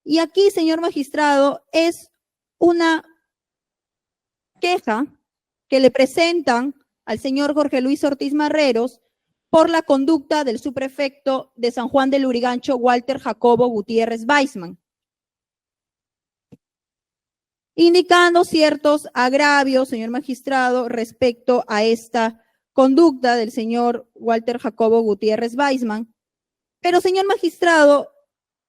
Y aquí, señor magistrado, es una queja que le presentan al señor Jorge Luis Ortiz Marreros por la conducta del subprefecto de San Juan del Lurigancho, Walter Jacobo Gutiérrez Weisman, indicando ciertos agravios, señor magistrado, respecto a esta conducta del señor Walter Jacobo Gutiérrez Weisman. Pero, señor magistrado,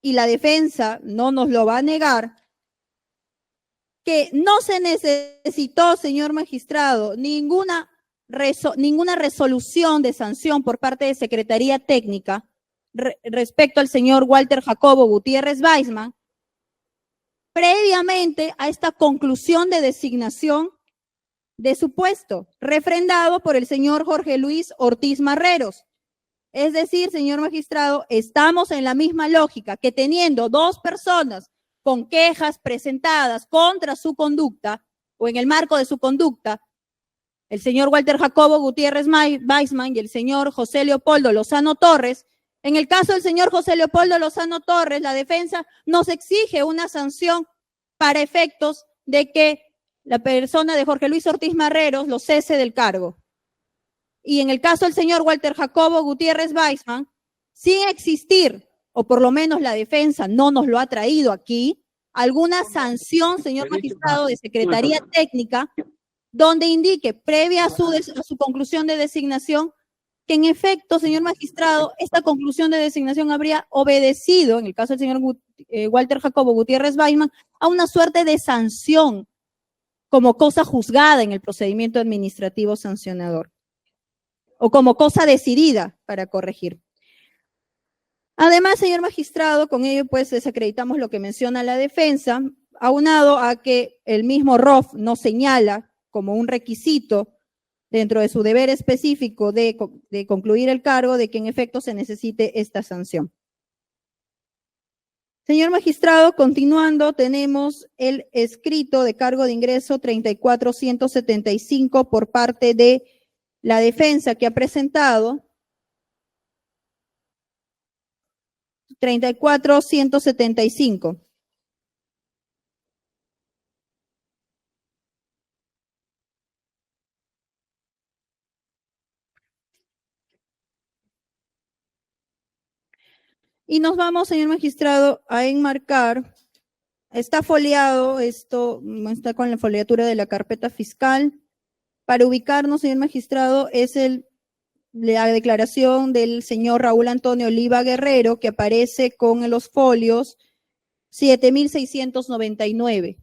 y la defensa no nos lo va a negar, que no se necesitó, señor magistrado, ninguna resolución de sanción por parte de Secretaría Técnica respecto al señor Walter Jacobo Gutiérrez Weisman, previamente a esta conclusión de designación de su puesto, refrendado por el señor Jorge Luis Ortiz Marreros. Es decir, señor magistrado, estamos en la misma lógica que teniendo dos personas con quejas presentadas contra su conducta o en el marco de su conducta, el señor Walter Jacobo Gutiérrez Weisman y el señor José Leopoldo Lozano Torres. En el caso del señor José Leopoldo Lozano Torres, la defensa nos exige una sanción para efectos de que la persona de Jorge Luis Ortiz Marreros lo cese del cargo. Y en el caso del señor Walter Jacobo Gutiérrez Weisman, sin existir, o por lo menos la defensa no nos lo ha traído aquí, alguna sanción, señor magistrado, de Secretaría Técnica, donde indique, previa a su conclusión de designación, que en efecto, señor magistrado, esta conclusión de designación habría obedecido, en el caso del señor Walter Jacobo Gutiérrez Weisman, a una suerte de sanción como cosa juzgada en el procedimiento administrativo sancionador, o como cosa decidida para corregir. Además, señor magistrado, con ello pues desacreditamos lo que menciona la defensa, aunado a que el mismo ROF no señala como un requisito dentro de su deber específico de concluir el cargo, de que en efecto se necesite esta sanción. Señor magistrado, continuando, tenemos el escrito de cargo de ingreso 34175 por parte de la defensa que ha presentado 34175. Y nos vamos, señor magistrado, a enmarcar, está foliado, esto está con la foliatura de la carpeta fiscal. Para ubicarnos, señor magistrado, es la declaración del señor Raúl Antonio Oliva Guerrero, que aparece con los folios 7699.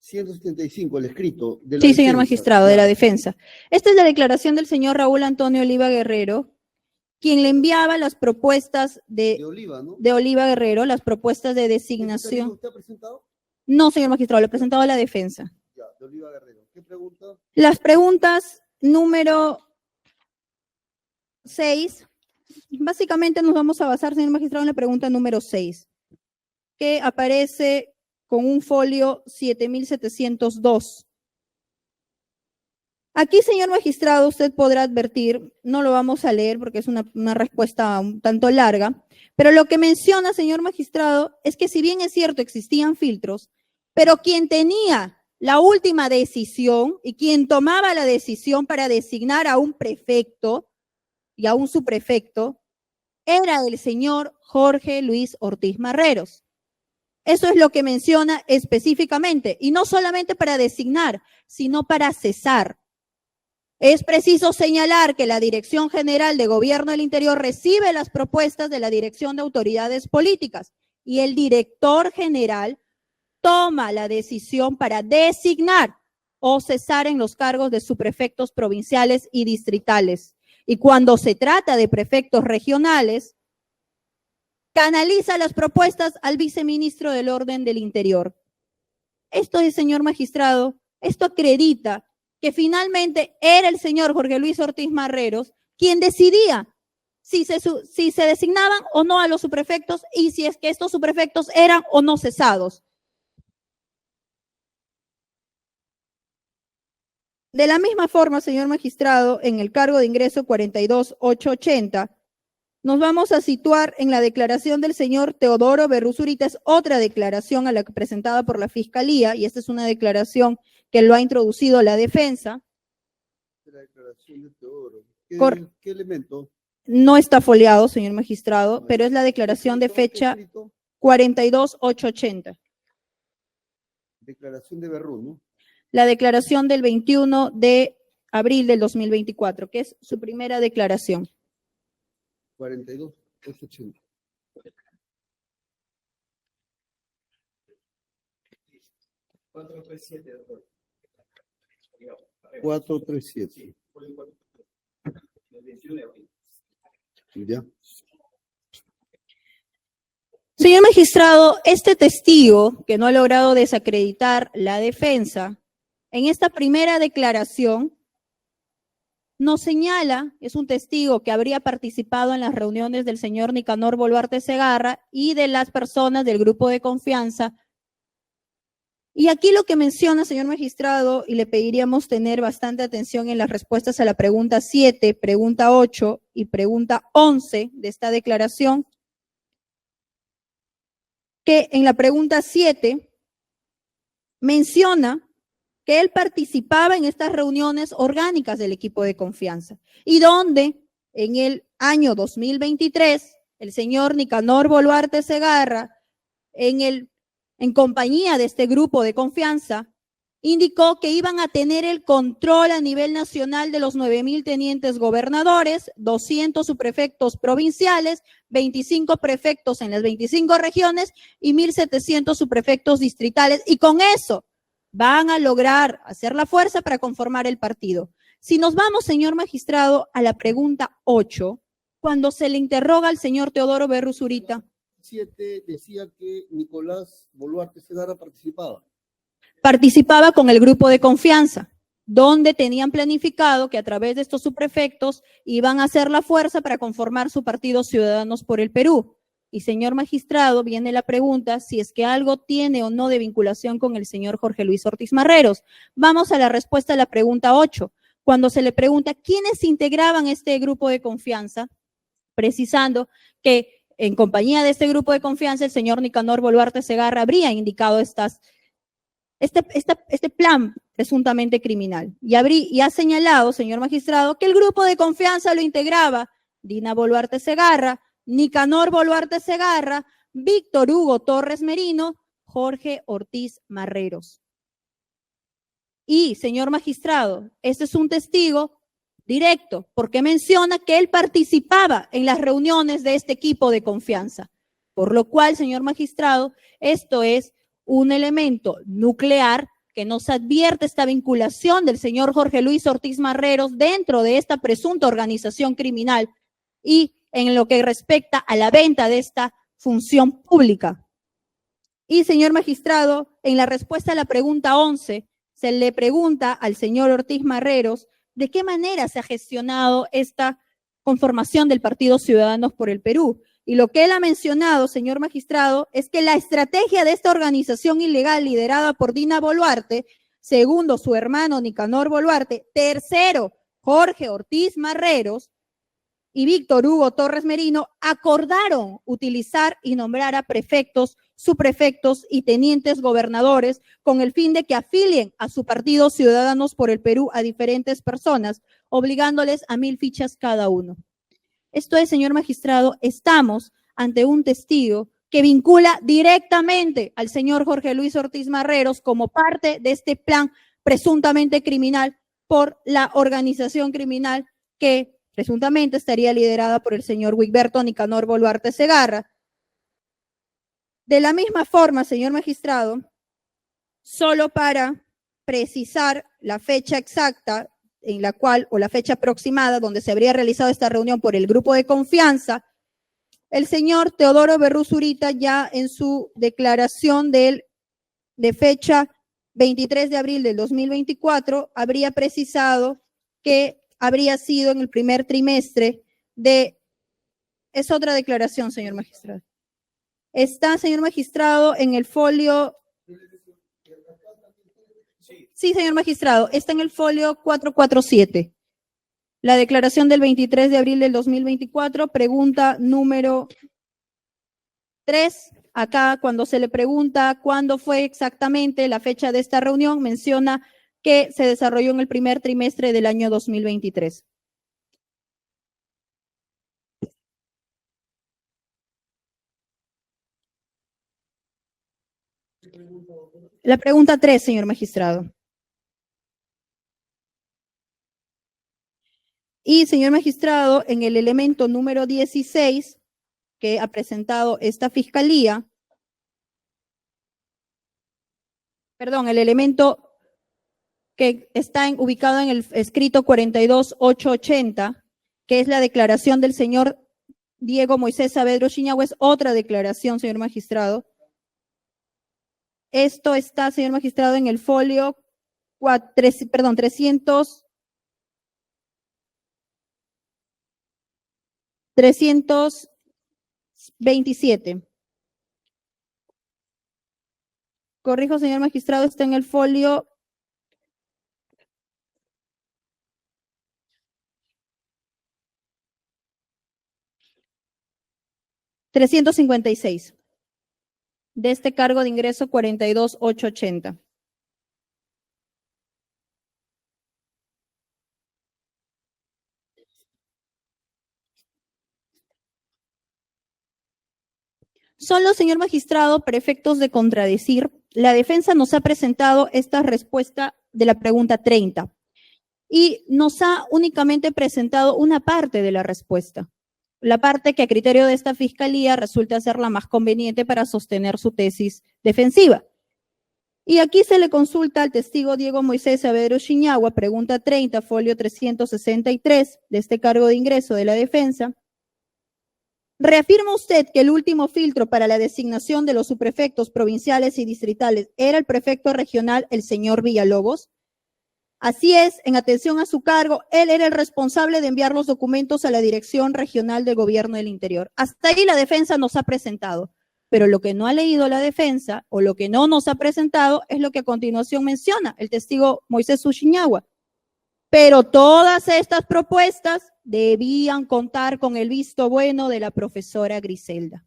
$175, el escrito. De la Sí, señor defensa. magistrado, de la defensa. Esta es la declaración del señor Raúl Antonio Oliva Guerrero, quien le enviaba las propuestas De Oliva, ¿no? de Oliva Guerrero, las propuestas de designación. ¿Usted ha presentado? No, señor magistrado, lo he presentado a la defensa. Ya, de Oliva Guerrero. ¿Qué pregunta? Las preguntas número 6, básicamente nos vamos a basar, señor magistrado, en la pregunta número 6, que aparece con un folio 7702. Aquí, señor magistrado, usted podrá advertir, no lo vamos a leer porque es una respuesta un tanto larga, pero lo que menciona, señor magistrado, es que si bien es cierto existían filtros, pero quien tenía la última decisión y quien tomaba la decisión para designar a un prefecto y a un subprefecto era el señor Jorge Luis Ortiz Marreros. Eso es lo que menciona específicamente, y no solamente para designar, sino para cesar. Es preciso señalar que la Dirección General de Gobierno del Interior recibe las propuestas de la Dirección de Autoridades Políticas y el director general toma la decisión para designar o cesar en los cargos de subprefectos provinciales y distritales. Y cuando se trata de prefectos regionales, canaliza las propuestas al viceministro del Orden del Interior. Esto es, señor magistrado, esto acredita que finalmente era el señor Jorge Luis Ortiz Marreros quien decidía si se designaban o no a los subprefectos y si es que estos subprefectos eran o no cesados. De la misma forma, señor magistrado, en el cargo de ingreso 42880, nos vamos a situar en la declaración del señor Teodoro Berruzurita. Es otra declaración a la que presentada por la Fiscalía, y esta es una declaración que lo ha introducido la defensa. La declaración de Teodoro. ¿Qué elemento? No está foliado, señor magistrado, pero es la declaración de fecha 42880. Declaración de Berrú, ¿no? La declaración del 21 de abril del 2024, que es su primera declaración. 42.880. Cuatro, tres, siete, doctor. 437. El 21 de abril. Ya. Señor magistrado, este testigo que no ha logrado desacreditar la defensa, en esta primera declaración nos señala, es un testigo que habría participado en las reuniones del señor Nicanor Boluarte Segarra y de las personas del grupo de confianza. Y aquí lo que menciona, señor magistrado, y le pediríamos tener bastante atención en las respuestas a la pregunta 7, pregunta 8 y pregunta 11 de esta declaración, que en la pregunta 7 menciona que él participaba en estas reuniones orgánicas del equipo de confianza y donde en el año 2023 el señor Nicanor Boluarte Segarra, en compañía de este grupo de confianza, indicó que iban a tener el control a nivel nacional de los 9,000 tenientes gobernadores, 200 subprefectos provinciales, 25 prefectos en las 25 regiones y 1,700 subprefectos distritales, y con eso van a lograr hacer la fuerza para conformar el partido. Si nos vamos, señor magistrado, a la pregunta 8, cuando se le interroga al señor Teodoro Berruzurita. 7 decía que Nicolás Boluarte Segarra participaba. Participaba con el grupo de confianza, donde tenían planificado que a través de estos subprefectos iban a hacer la fuerza para conformar su partido Ciudadanos por el Perú. Y señor magistrado, viene la pregunta si es que algo tiene o no de vinculación con el señor Jorge Luis Ortiz Marreros. Vamos a la respuesta a la pregunta 8. Cuando se le pregunta quiénes integraban este grupo de confianza, precisando que en compañía de este grupo de confianza el señor Nicanor Boluarte Segarra habría indicado este plan presuntamente criminal. Y ha señalado, señor magistrado, que el grupo de confianza lo integraba Dina Boluarte Segarra, Nicanor Boluarte Segarra, Víctor Hugo Torres Merino, Jorge Ortiz Marreros. Y, señor magistrado, este es un testigo directo, porque menciona que él participaba en las reuniones de este equipo de confianza. Por lo cual, señor magistrado, esto es un elemento nuclear que nos advierte esta vinculación del señor Jorge Luis Ortiz Marreros dentro de esta presunta organización criminal y en lo que respecta a la venta de esta función pública. Y, señor magistrado, en la respuesta a la pregunta 11, se le pregunta al señor Ortiz Marreros de qué manera se ha gestionado esta conformación del Partido Ciudadanos por el Perú. Y lo que él ha mencionado, señor magistrado, es que la estrategia de esta organización ilegal liderada por Dina Boluarte, segundo su hermano Nicanor Boluarte, tercero Jorge Ortiz Marreros y Víctor Hugo Torres Merino, acordaron utilizar y nombrar a prefectos, subprefectos y tenientes gobernadores con el fin de que afilien a su partido Ciudadanos por el Perú a diferentes personas, obligándoles a 1,000 fichas cada uno. Esto es, señor magistrado, estamos ante un testigo que vincula directamente al señor Jorge Luis Ortiz Marreros como parte de este plan presuntamente criminal por la organización criminal que presuntamente estaría liderada por el señor Wigberto Nicanor Boluarte Segarra. De la misma forma, señor magistrado, solo para precisar la fecha exacta en la cual, o la fecha aproximada donde se habría realizado esta reunión por el grupo de confianza, el señor Teodoro Berrú Zurita ya en su declaración de fecha 23 de abril del 2024 habría precisado que habría sido en el primer trimestre de... Es otra declaración, señor magistrado. Está, señor magistrado, en el folio... Sí, señor magistrado, está en el folio 447. La declaración del 23 de abril del 2024, pregunta número 3. Acá, cuando se le pregunta cuándo fue exactamente la fecha de esta reunión, menciona que se desarrolló en el primer trimestre del año 2023. La pregunta 3, señor magistrado. Y, señor magistrado, en el elemento número 16 que ha presentado esta fiscalía, perdón, el elemento que está ubicado en el escrito 42880, que es la declaración del señor Diego Moisés Saavedra Chiñahua, es otra declaración, señor magistrado. Esto está, señor magistrado, en el folio 327. Corrijo, señor magistrado, está en el folio 356 de este cargo de ingreso 42880. Solo, señor magistrado, para efectos de contradecir, la defensa nos ha presentado esta respuesta de la pregunta 30 y nos ha únicamente presentado una parte de la respuesta, la parte que a criterio de esta fiscalía resulta ser la más conveniente para sostener su tesis defensiva. Y aquí se le consulta al testigo Diego Moisés Saavedra Chiñahua, pregunta 30, folio 363 de este cargo de ingreso de la defensa. ¿Reafirma usted que el último filtro para la designación de los subprefectos provinciales y distritales era el prefecto regional, el señor Villalobos? Así es, en atención a su cargo, él era el responsable de enviar los documentos a la Dirección Regional del Gobierno del Interior. Hasta ahí la defensa nos ha presentado, pero lo que no ha leído la defensa o lo que no nos ha presentado es lo que a continuación menciona el testigo Moisés Chiñahua. Pero todas estas propuestas debían contar con el visto bueno de la profesora Griselda.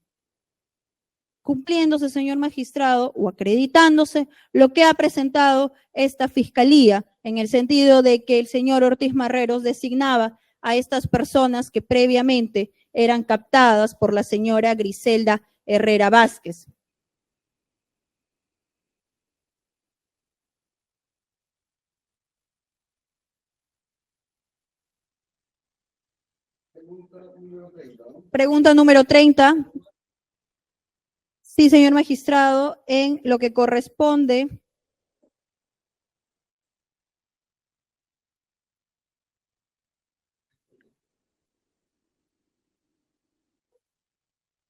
Cumpliéndose, señor magistrado, o acreditándose lo que ha presentado esta fiscalía, en el sentido de que el señor Ortiz Marreros designaba a estas personas que previamente eran captadas por la señora Griselda Herrera Vázquez. Pregunta número 30. Sí, señor magistrado, en lo que corresponde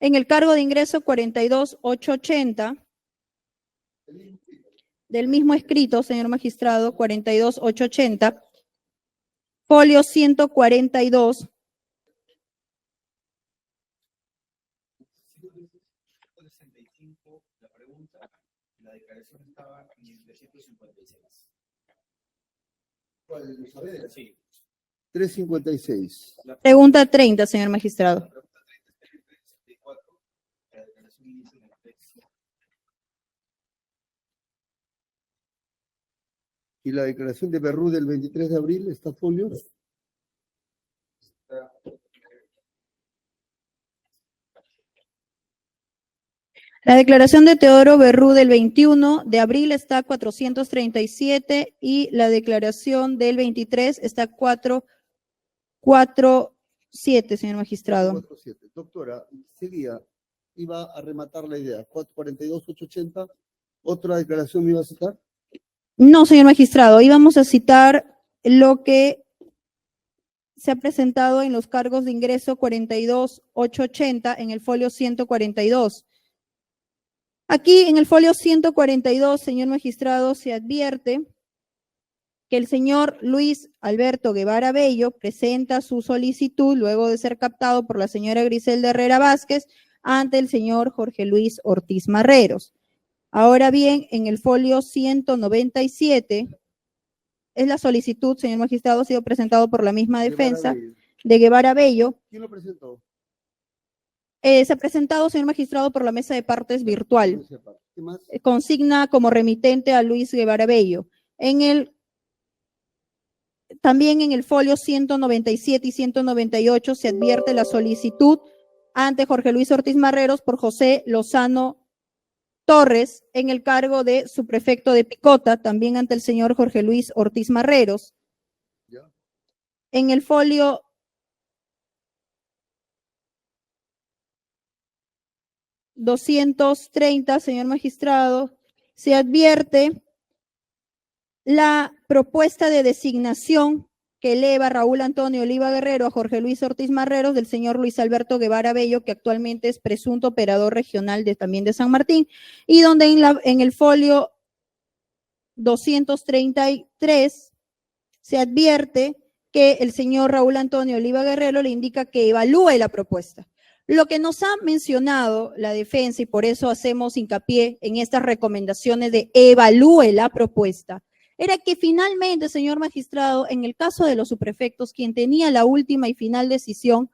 en el cargo de ingreso 42880 del mismo escrito, señor magistrado, 42880, folio 142. La pregunta, la declaración estaba en el 356. ¿Cuál? ¿Saber? Sí. 356. Pregunta 30, señor magistrado. ¿Y la declaración de Berrú del 23 de abril, está folio? La declaración de Teodoro Berrú del 21 de abril está 437 y la declaración del 23 está 447, señor magistrado. 47. Doctora, seguía, iba a rematar la idea. 442-880, ¿otra declaración me iba a citar? No, señor magistrado, íbamos a citar lo que se ha presentado en los cargos de ingreso 42.880 en el folio 142. Aquí en el folio 142, señor magistrado, se advierte que el señor Luis Alberto Guevara Bello presenta su solicitud luego de ser captado por la señora Griselda Herrera Vázquez ante el señor Jorge Luis Ortiz Marreros. Ahora bien, en el folio 197, es la solicitud, señor magistrado, ha sido presentado por la misma defensa de Guevara Bello. ¿Quién lo presentó? Se ha presentado, señor magistrado, por la mesa de partes virtual. ¿Qué más? Consigna como remitente a Luis Guevara Bello. También en el folio 197 y 198 se advierte la solicitud ante Jorge Luis Ortiz Marreros por José Lozano Torres en el cargo de subprefecto de Picota, también ante el señor Jorge Luis Ortiz Marreros. ¿Ya? En el folio 230, señor magistrado, se advierte la propuesta de designación que eleva Raúl Antonio Oliva Guerrero a Jorge Luis Ortiz Marreros del señor Luis Alberto Guevara Bello, que actualmente es presunto operador regional también de San Martín, y donde en el folio 233 se advierte que el señor Raúl Antonio Oliva Guerrero le indica que evalúe la propuesta. Lo que nos ha mencionado la defensa, y por eso hacemos hincapié en estas recomendaciones de evalúe la propuesta, era que finalmente, señor magistrado, en el caso de los subprefectos, quien tenía la última y final decisión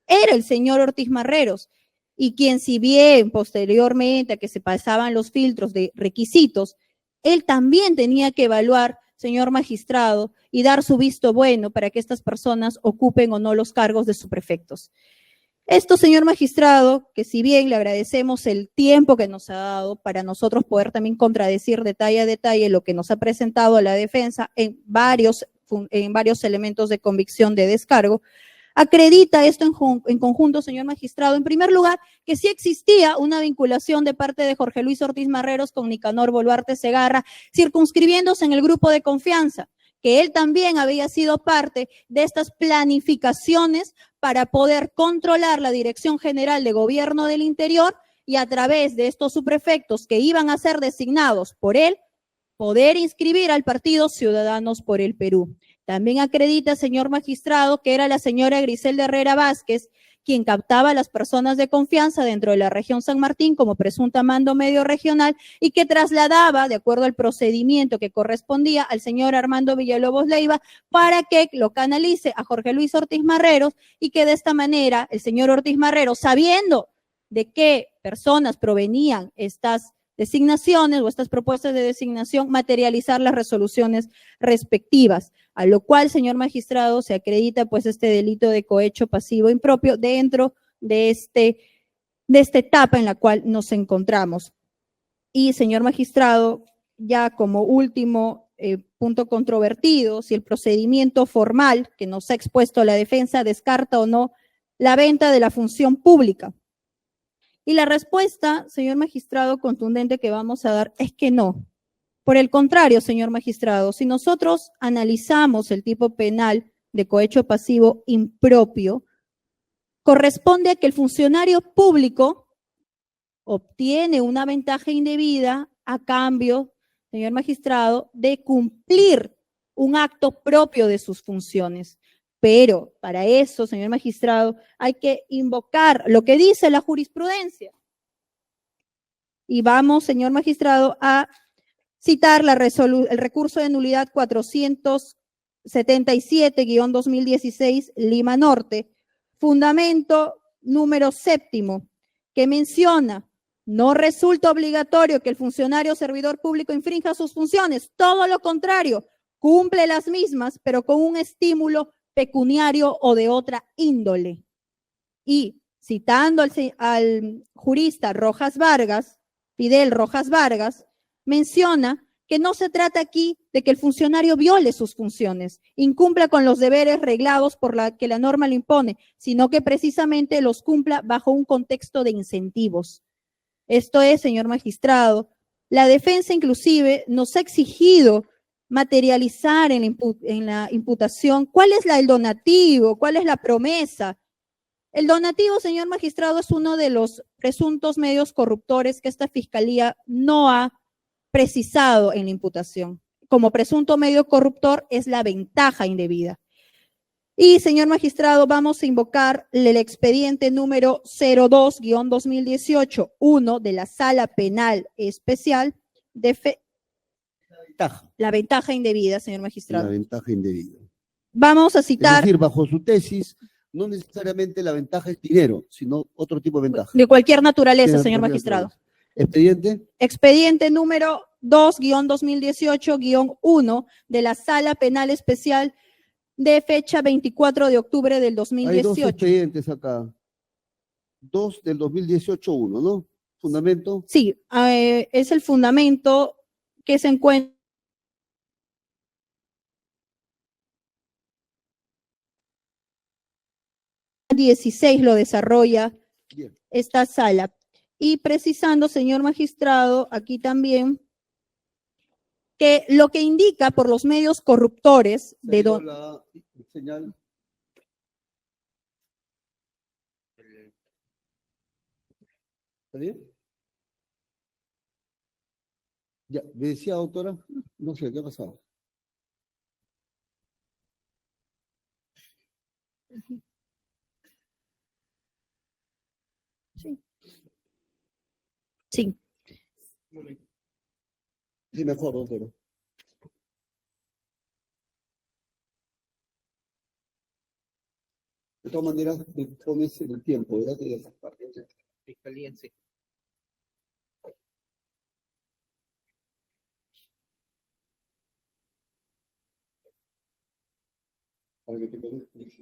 era el señor Ortiz Marreros, y quien, si bien posteriormente a que se pasaban los filtros de requisitos, él también tenía que evaluar, señor magistrado, y dar su visto bueno para que estas personas ocupen o no los cargos de subprefectos. Esto, señor magistrado, que si bien le agradecemos el tiempo que nos ha dado para nosotros poder también contradecir detalle a detalle lo que nos ha presentado a la defensa en varios elementos de convicción de descargo, acredita esto en conjunto, señor magistrado, en primer lugar, que sí existía una vinculación de parte de Jorge Luis Ortiz Marreros con Nicanor Boluarte Segarra, circunscribiéndose en el grupo de confianza, que él también había sido parte de estas planificaciones para poder controlar la Dirección General de Gobierno del Interior y a través de estos subprefectos que iban a ser designados por él, poder inscribir al partido Ciudadanos por el Perú. También acredita, señor magistrado, que era la señora Griselda Herrera Vázquez quien captaba a las personas de confianza dentro de la región San Martín como presunta mando medio regional y que trasladaba, de acuerdo al procedimiento que correspondía, al señor Armando Villalobos Leiva para que lo canalice a Jorge Luis Ortiz Marreros y que de esta manera el señor Ortiz Marreros, sabiendo de qué personas provenían estas designaciones o estas propuestas de designación, materializar las resoluciones respectivas, a lo cual, señor magistrado, se acredita pues este delito de cohecho pasivo impropio dentro de esta etapa en la cual nos encontramos. Y, señor magistrado, ya como último punto controvertido, si el procedimiento formal que nos ha expuesto la defensa descarta o no la venta de la función pública. Y la respuesta, señor magistrado, contundente que vamos a dar es que no. Por el contrario, señor magistrado, si nosotros analizamos el tipo penal de cohecho pasivo impropio, corresponde a que el funcionario público obtiene una ventaja indebida a cambio, señor magistrado, de cumplir un acto propio de sus funciones. Pero para eso, señor magistrado, hay que invocar lo que dice la jurisprudencia. Y vamos, señor magistrado, a citar el recurso de nulidad 477-2016 Lima Norte, fundamento número 7, que menciona: no resulta obligatorio que el funcionario servidor público infrinja sus funciones, todo lo contrario, cumple las mismas, pero con un estímulo pecuniario o de otra índole. Y citando al jurista Rojas Vargas, Fidel Rojas Vargas, menciona que no se trata aquí de que el funcionario viole sus funciones, incumpla con los deberes reglados por la que la norma le impone, sino que precisamente los cumpla bajo un contexto de incentivos. Esto es, señor magistrado, la defensa inclusive nos ha exigido materializar en la imputación cuál es el donativo, cuál es la promesa. El donativo, señor magistrado, es uno de los presuntos medios corruptores que esta fiscalía no ha precisado en la imputación. Como presunto medio corruptor es la ventaja indebida. Y, señor magistrado, vamos a invocar el expediente número 02-2018-1 de la Sala Penal Especial de la ventaja indebida, señor magistrado. La ventaja indebida. Vamos a citar. Es decir, bajo su tesis, no necesariamente la ventaja es dinero, sino otro tipo de ventaja. De cualquier naturaleza, señor magistrado. Expediente. Expediente número 2-2018-1 de la Sala Penal Especial de fecha 24 de octubre del 2018. Hay dos expedientes acá. 2 del 2018, 1, ¿no? Fundamento. Sí, es el fundamento que se encuentra. El 16 lo desarrolla esta sala. Y precisando, señor magistrado, aquí también, que lo que indica por los medios corruptores de don. La señal. ¿Está bien? Ya, me decía, doctora, no sé, ¿qué ha pasado? Sí. Sí. Sí, mejor, doctora. De todas maneras, me pones en el tiempo, ¿verdad? Fiscalía en sí. Para que te conectes.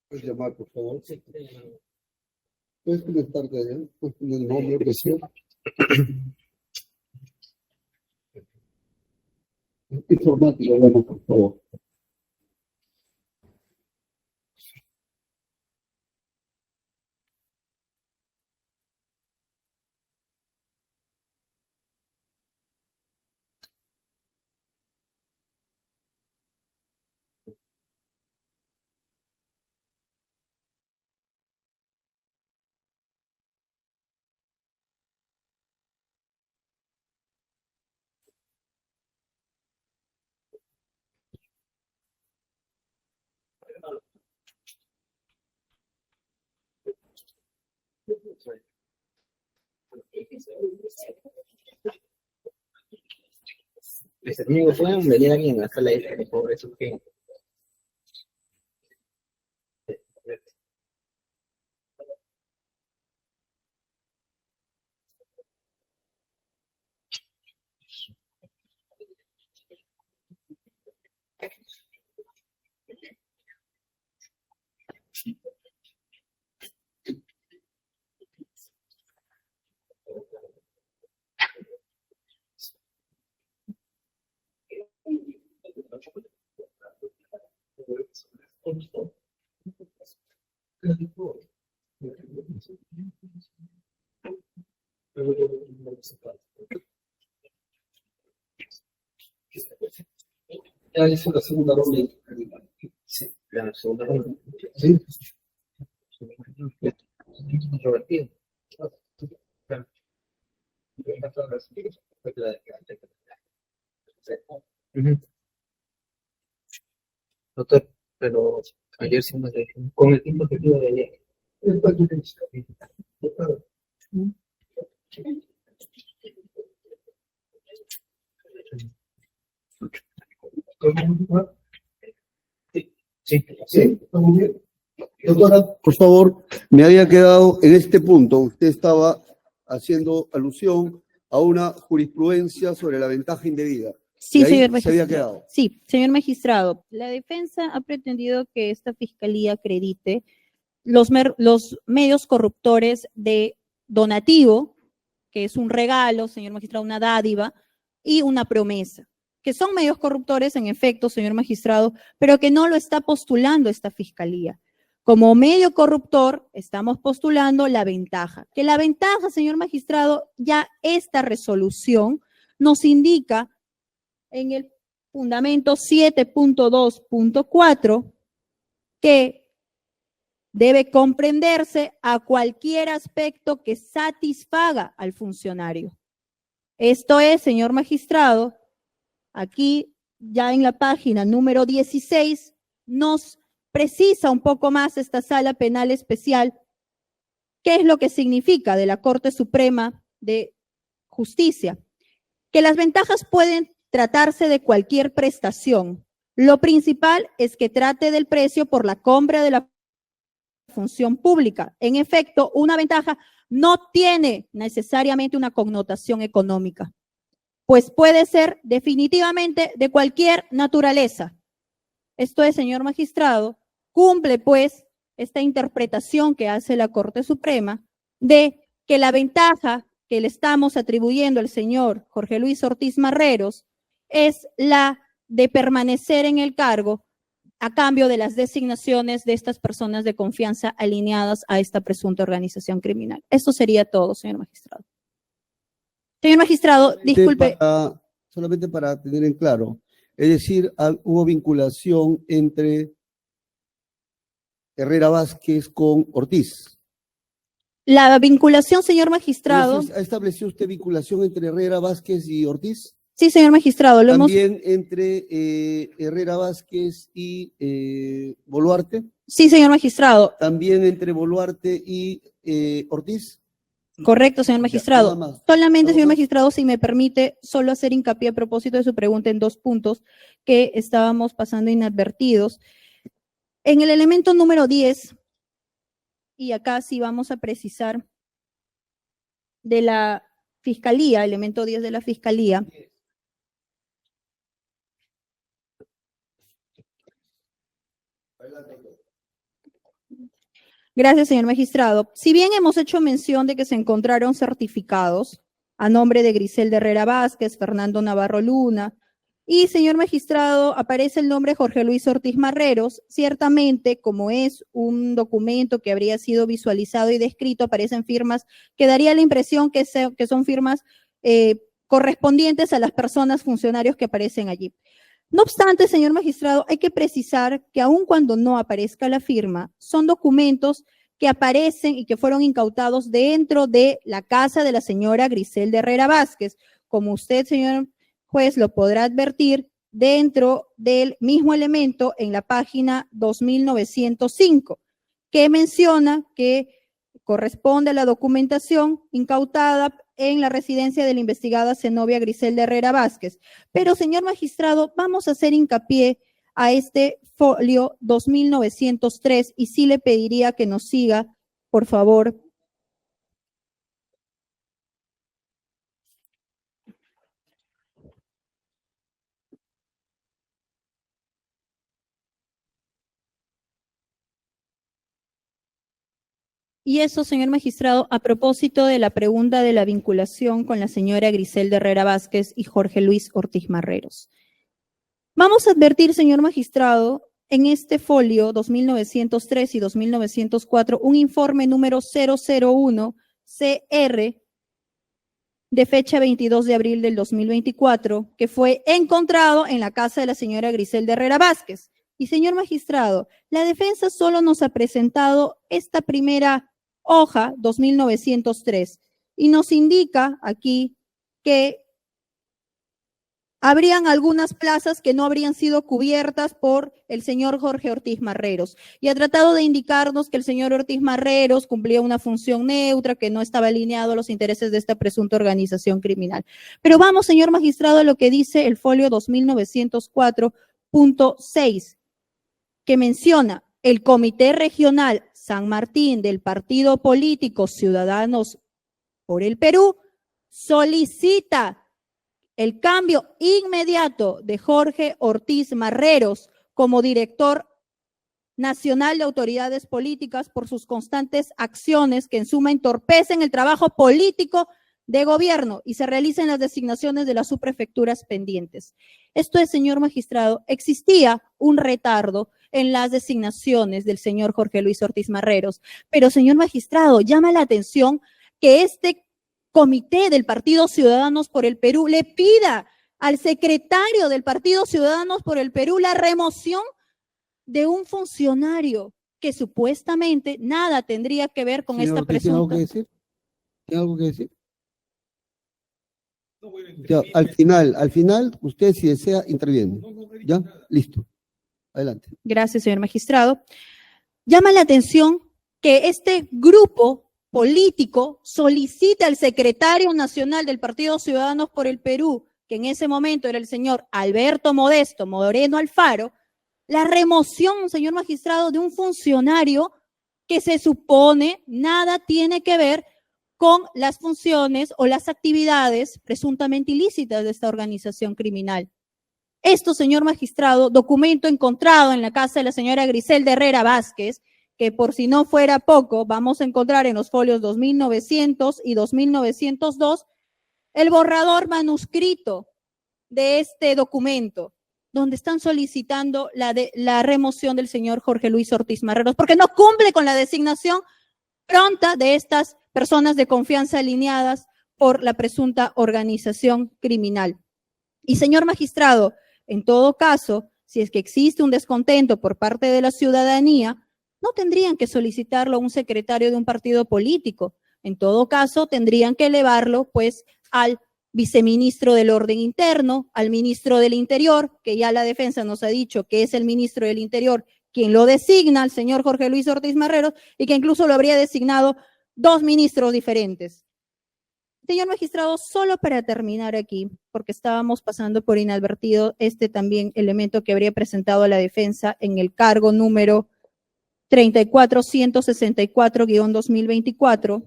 ¿Puedes llamar, por favor? ¿Puedes conectarte allá? ¿Puedes poner el nombre, presión? Informático, llama, por favor. Mis amigos pueden venir aquí en la sala de pobre sujeto. Ya hizo la segunda ronda. Sí, la segunda ronda. Sí. Controvertido. Ujú. Doctor, pero ayer sí me dejé con el tiempo que tuve de ayer. Sí, sí, estamos bien. Doctora, por favor, me había quedado en este punto. Usted estaba haciendo alusión a una jurisprudencia sobre la ventaja indebida. Sí, Y ahí señor se había magistrado. quedado. Sí, señor magistrado. La defensa ha pretendido que esta fiscalía acredite los medios corruptores de donativo, que es un regalo, señor magistrado, una dádiva, y una promesa, que son medios corruptores, en efecto, señor magistrado, pero que no lo está postulando esta fiscalía. Como medio corruptor, estamos postulando la ventaja. Que la ventaja, señor magistrado, ya esta resolución nos indica en el fundamento 7.2.4 que debe comprenderse a cualquier aspecto que satisfaga al funcionario. Esto es, señor magistrado, aquí ya en la página número 16 nos precisa un poco más esta sala penal especial qué es lo que significa de la Corte Suprema de Justicia. Que las ventajas pueden tratarse de cualquier prestación. Lo principal es que trate del precio por la compra de la función pública. En efecto, una ventaja no tiene necesariamente una connotación económica, pues puede ser definitivamente de cualquier naturaleza. Esto es, señor magistrado, cumple pues esta interpretación que hace la Corte Suprema de que la ventaja que le estamos atribuyendo al señor Jorge Luis Ortiz Marreros es la de permanecer en el cargo a cambio de las designaciones de estas personas de confianza alineadas a esta presunta organización criminal. Esto sería todo, señor magistrado. Señor magistrado, disculpe. Solamente para tener en claro, es decir, hubo vinculación entre Herrera Vázquez con Ortiz. La vinculación, señor magistrado. ¿Ha establecido usted vinculación entre Herrera Vázquez y Ortiz? Sí, señor magistrado. ¿También entre Herrera Vázquez y Boluarte? Sí, señor magistrado. ¿También entre Boluarte y Ortiz? Correcto, señor magistrado. Ya, solamente, señor magistrado, si me permite, solo hacer hincapié a propósito de su pregunta en dos puntos que estábamos pasando inadvertidos. En el elemento número 10, y acá sí vamos a precisar de la Fiscalía, elemento 10 de la Fiscalía. Gracias, señor magistrado. Si bien hemos hecho mención de que se encontraron certificados a nombre de Griselda Herrera Vázquez, Fernando Navarro Luna, y, señor magistrado, aparece el nombre Jorge Luis Ortiz Marreros, ciertamente, como es un documento que habría sido visualizado y descrito, aparecen firmas que daría la impresión que son firmas correspondientes a las personas, funcionarios que aparecen allí. No obstante, señor magistrado, hay que precisar que aun cuando no aparezca la firma, son documentos que aparecen y que fueron incautados dentro de la casa de la señora Griselda Herrera Vázquez. Como usted, señor juez, lo podrá advertir dentro del mismo elemento en la página 2905, que menciona que corresponde a la documentación incautada en la residencia de la investigada Zenobia Griselda Herrera Vázquez. Pero, señor magistrado, vamos a hacer hincapié a este folio 2903 y sí le pediría que nos siga, por favor. Y eso, señor magistrado, a propósito de la pregunta de la vinculación con la señora Griselda Herrera Vázquez y Jorge Luis Ortiz Marreros. Vamos a advertir, señor magistrado, en este folio 2903 y 2904, un informe número 001 CR de fecha 22 de abril del 2024, que fue encontrado en la casa de la señora Griselda Herrera Vázquez. Y señor magistrado, la defensa solo nos ha presentado esta primera hoja, 2903, y nos indica aquí que habrían algunas plazas que no habrían sido cubiertas por el señor Jorge Ortiz Marreros. Y ha tratado de indicarnos que el señor Ortiz Marreros cumplía una función neutra, que no estaba alineado a los intereses de esta presunta organización criminal. Pero vamos, señor magistrado, a lo que dice el folio 2904.6, que menciona el Comité Regional San Martín del Partido Político Ciudadanos por el Perú solicita el cambio inmediato de Jorge Ortiz Marreros como director nacional de autoridades políticas por sus constantes acciones que en suma entorpecen el trabajo político de gobierno y se realicen las designaciones de las subprefecturas pendientes. Esto es, señor magistrado, existía un retardo en las designaciones del señor Jorge Luis Ortiz Marreros, pero, señor magistrado, llama la atención que este comité del Partido Ciudadanos por el Perú le pida al secretario del Partido Ciudadanos por el Perú la remoción de un funcionario que supuestamente nada tendría que ver con Señor esta Ortiz, ¿tiene algo que presunta. decir? ¿Tiene algo que decir? No voy a Ya, intervenir. al final, usted si desea, interviene. No he dicho ¿Ya? nada. Listo. Adelante. Gracias, señor magistrado. Llama la atención que este grupo político solicita al secretario nacional del Partido Ciudadanos por el Perú, que en ese momento era el señor Alberto Modesto Moreno Alfaro, la remoción, señor magistrado, de un funcionario que se supone nada tiene que ver con las funciones o las actividades presuntamente ilícitas de esta organización criminal. Esto, señor magistrado, documento encontrado en la casa de la señora Griselda Herrera Vázquez, que por si no fuera poco, vamos a encontrar en los folios 2900 y 2902 el borrador manuscrito de este documento, donde están solicitando la remoción del señor Jorge Luis Ortiz Marreros, porque no cumple con la designación pronta de estas personas de confianza alineadas por la presunta organización criminal. Y, señor magistrado, en todo caso, si es que existe un descontento por parte de la ciudadanía, no tendrían que solicitarlo a un secretario de un partido político. En todo caso, tendrían que elevarlo, pues, al viceministro del Orden Interno, al ministro del Interior, que ya la defensa nos ha dicho que es el ministro del Interior quien lo designa, el señor Jorge Luis Ortiz Marreros, y que incluso lo habría designado 2 ministros diferentes. Señor magistrado, solo para terminar aquí, porque estábamos pasando por inadvertido este también elemento que habría presentado la defensa en el cargo número 34164-2024,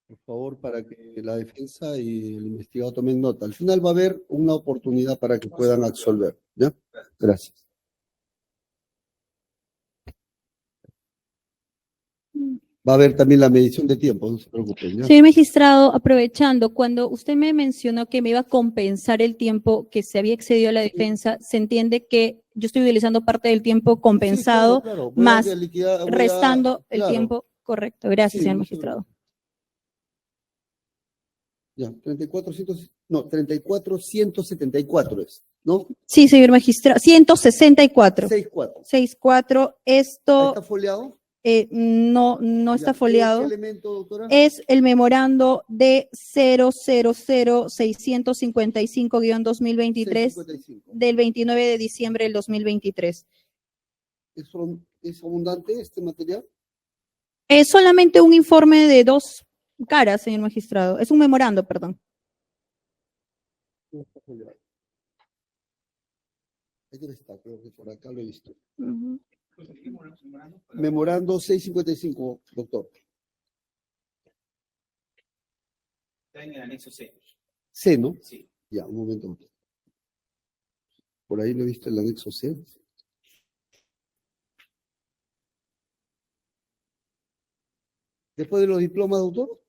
Por favor, para que la defensa y el investigado tomen nota. Al final va a haber una oportunidad para que puedan absolver. ¿Ya? Gracias. Va a haber también la medición de tiempo, no se preocupen. ¿Ya? Señor magistrado, aprovechando, cuando usted me mencionó que me iba a compensar el tiempo que se había excedido a la defensa, se entiende que yo estoy utilizando parte del tiempo compensado, Sí, claro. Voy a más liquidar- voy a- restando el claro. tiempo correcto. Gracias, Sí, señor no se magistrado. Ya, 34,174 es, ¿no? Sí, señor magistrado, 164. 6,4. 64, ¿Ahí esto está foliado? no está Ya. foliado. ¿Qué elemento, doctora? Es el memorando de 000-655-2023 655. del 29 de diciembre del 2023. ¿Es abundante este material? Es solamente un informe de 2 caras, señor magistrado. Es un memorando, perdón. No está foliado. Ahí debe estar, creo que por acá lo he visto. Ujú. Memorando 655, doctor. Está en el anexo C. C, ¿no? Sí. Ya, un momento. Por ahí lo he visto en el anexo C. Después de los diplomas de autor.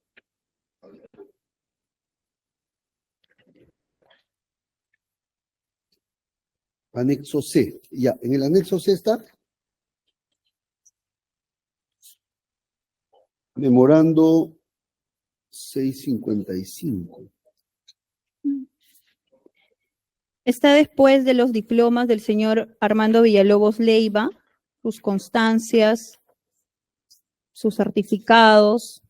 Anexo C. Ya, en el anexo C está memorando 655. Está después de los diplomas del señor Armando Villalobos Leiva, sus constancias, sus certificados.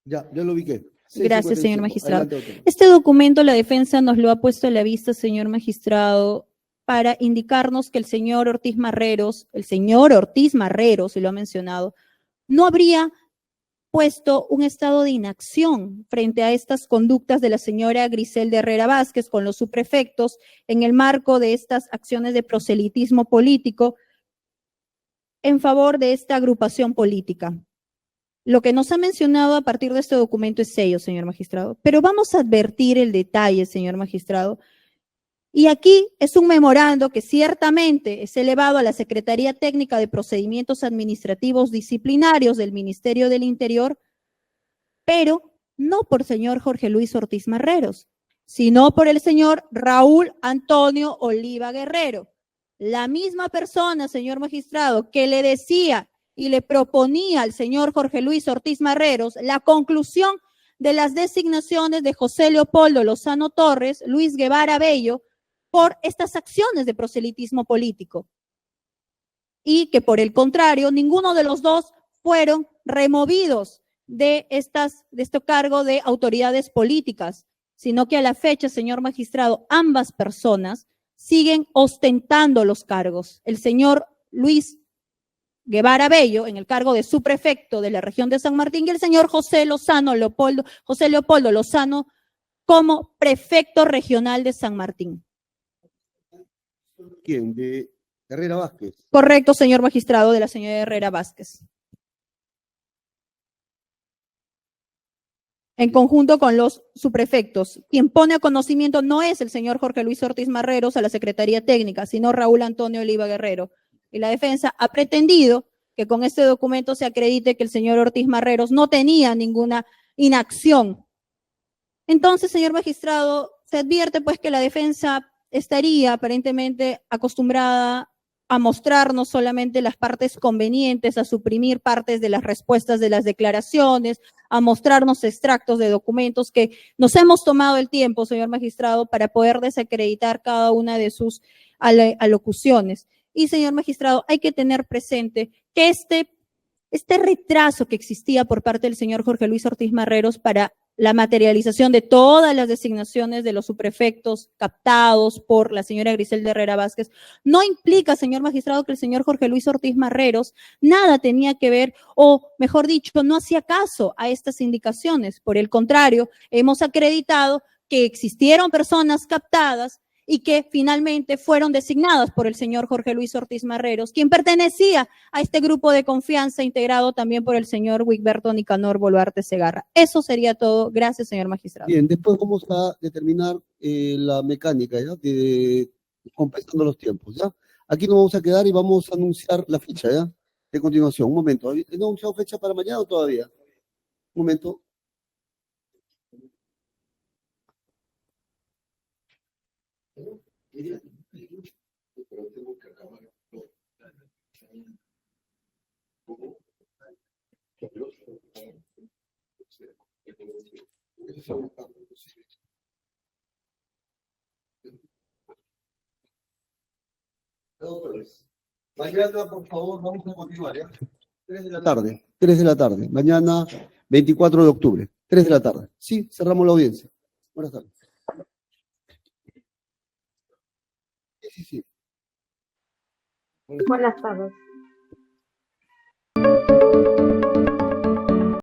Ya lo ubiqué. Gracias, señor 655. magistrado. Adelante, autor. Este documento la defensa nos lo ha puesto a la vista, señor magistrado, para indicarnos que el señor Ortiz Marreros, y lo ha mencionado, no habría puesto un estado de inacción frente a estas conductas de la señora Griselda Herrera Vázquez con los subprefectos en el marco de estas acciones de proselitismo político en favor de esta agrupación política. Lo que nos ha mencionado a partir de este documento es ello, señor magistrado, pero vamos a advertir el detalle, señor magistrado. Y aquí es un memorando que ciertamente es elevado a la Secretaría Técnica de Procedimientos Administrativos Disciplinarios del Ministerio del Interior, pero no por señor Jorge Luis Ortiz Marreros, sino por el señor Raúl Antonio Oliva Guerrero. La misma persona, señor magistrado, que le decía y le proponía al señor Jorge Luis Ortiz Marreros la conclusión de las designaciones de José Leopoldo Lozano Torres, Luis Guevara Bello, por estas acciones de proselitismo político. Y que por el contrario, ninguno de los dos fueron removidos de este cargo de autoridades políticas, sino que a la fecha, señor magistrado, ambas personas siguen ostentando los cargos. El señor Luis Guevara Bello en el cargo de subprefecto de la región de San Martín y el señor José Leopoldo Lozano como prefecto regional de San Martín. ¿Quién? De Herrera Vázquez. Correcto, señor magistrado, de la señora Herrera Vázquez. En conjunto con los subprefectos. Quien pone a conocimiento no es el señor Jorge Luis Ortiz Marreros a la Secretaría Técnica, sino Raúl Antonio Oliva Guerrero. Y la defensa ha pretendido que con este documento se acredite que el señor Ortiz Marreros no tenía ninguna inacción. Entonces, señor magistrado, se advierte pues que la defensa estaría aparentemente acostumbrada a mostrarnos solamente las partes convenientes, a suprimir partes de las respuestas de las declaraciones, a mostrarnos extractos de documentos que nos hemos tomado el tiempo, señor magistrado, para poder desacreditar cada una de sus alocuciones. Y, señor magistrado, hay que tener presente que este retraso que existía por parte del señor Jorge Luis Ortiz Marreros para la materialización de todas las designaciones de los subprefectos captados por la señora Griselda Herrera Vázquez, no implica, señor magistrado, que el señor Jorge Luis Ortiz Marreros nada tenía que ver, o mejor dicho, no hacía caso a estas indicaciones. Por el contrario, hemos acreditado que existieron personas captadas y que finalmente fueron designadas por el señor Jorge Luis Ortiz Marreros, quien pertenecía a este grupo de confianza integrado también por el señor Wigberto Nicanor Boluarte Segarra. Eso sería todo. Gracias, señor magistrado. Bien, después vamos a determinar la mecánica, ¿ya? Compensando los tiempos, ¿ya? Aquí nos vamos a quedar y vamos a anunciar la fecha, ¿ya? De continuación, un momento. ¿No hemos anunciado fecha para mañana o todavía? Un momento. Mañana, por favor, vamos a continuar, ¿ya? 3 de la tarde, 3 de la tarde. Mañana, 24 de octubre, 3 de la tarde. Sí, cerramos la audiencia. Buenas tardes. Sí. Buenas tardes.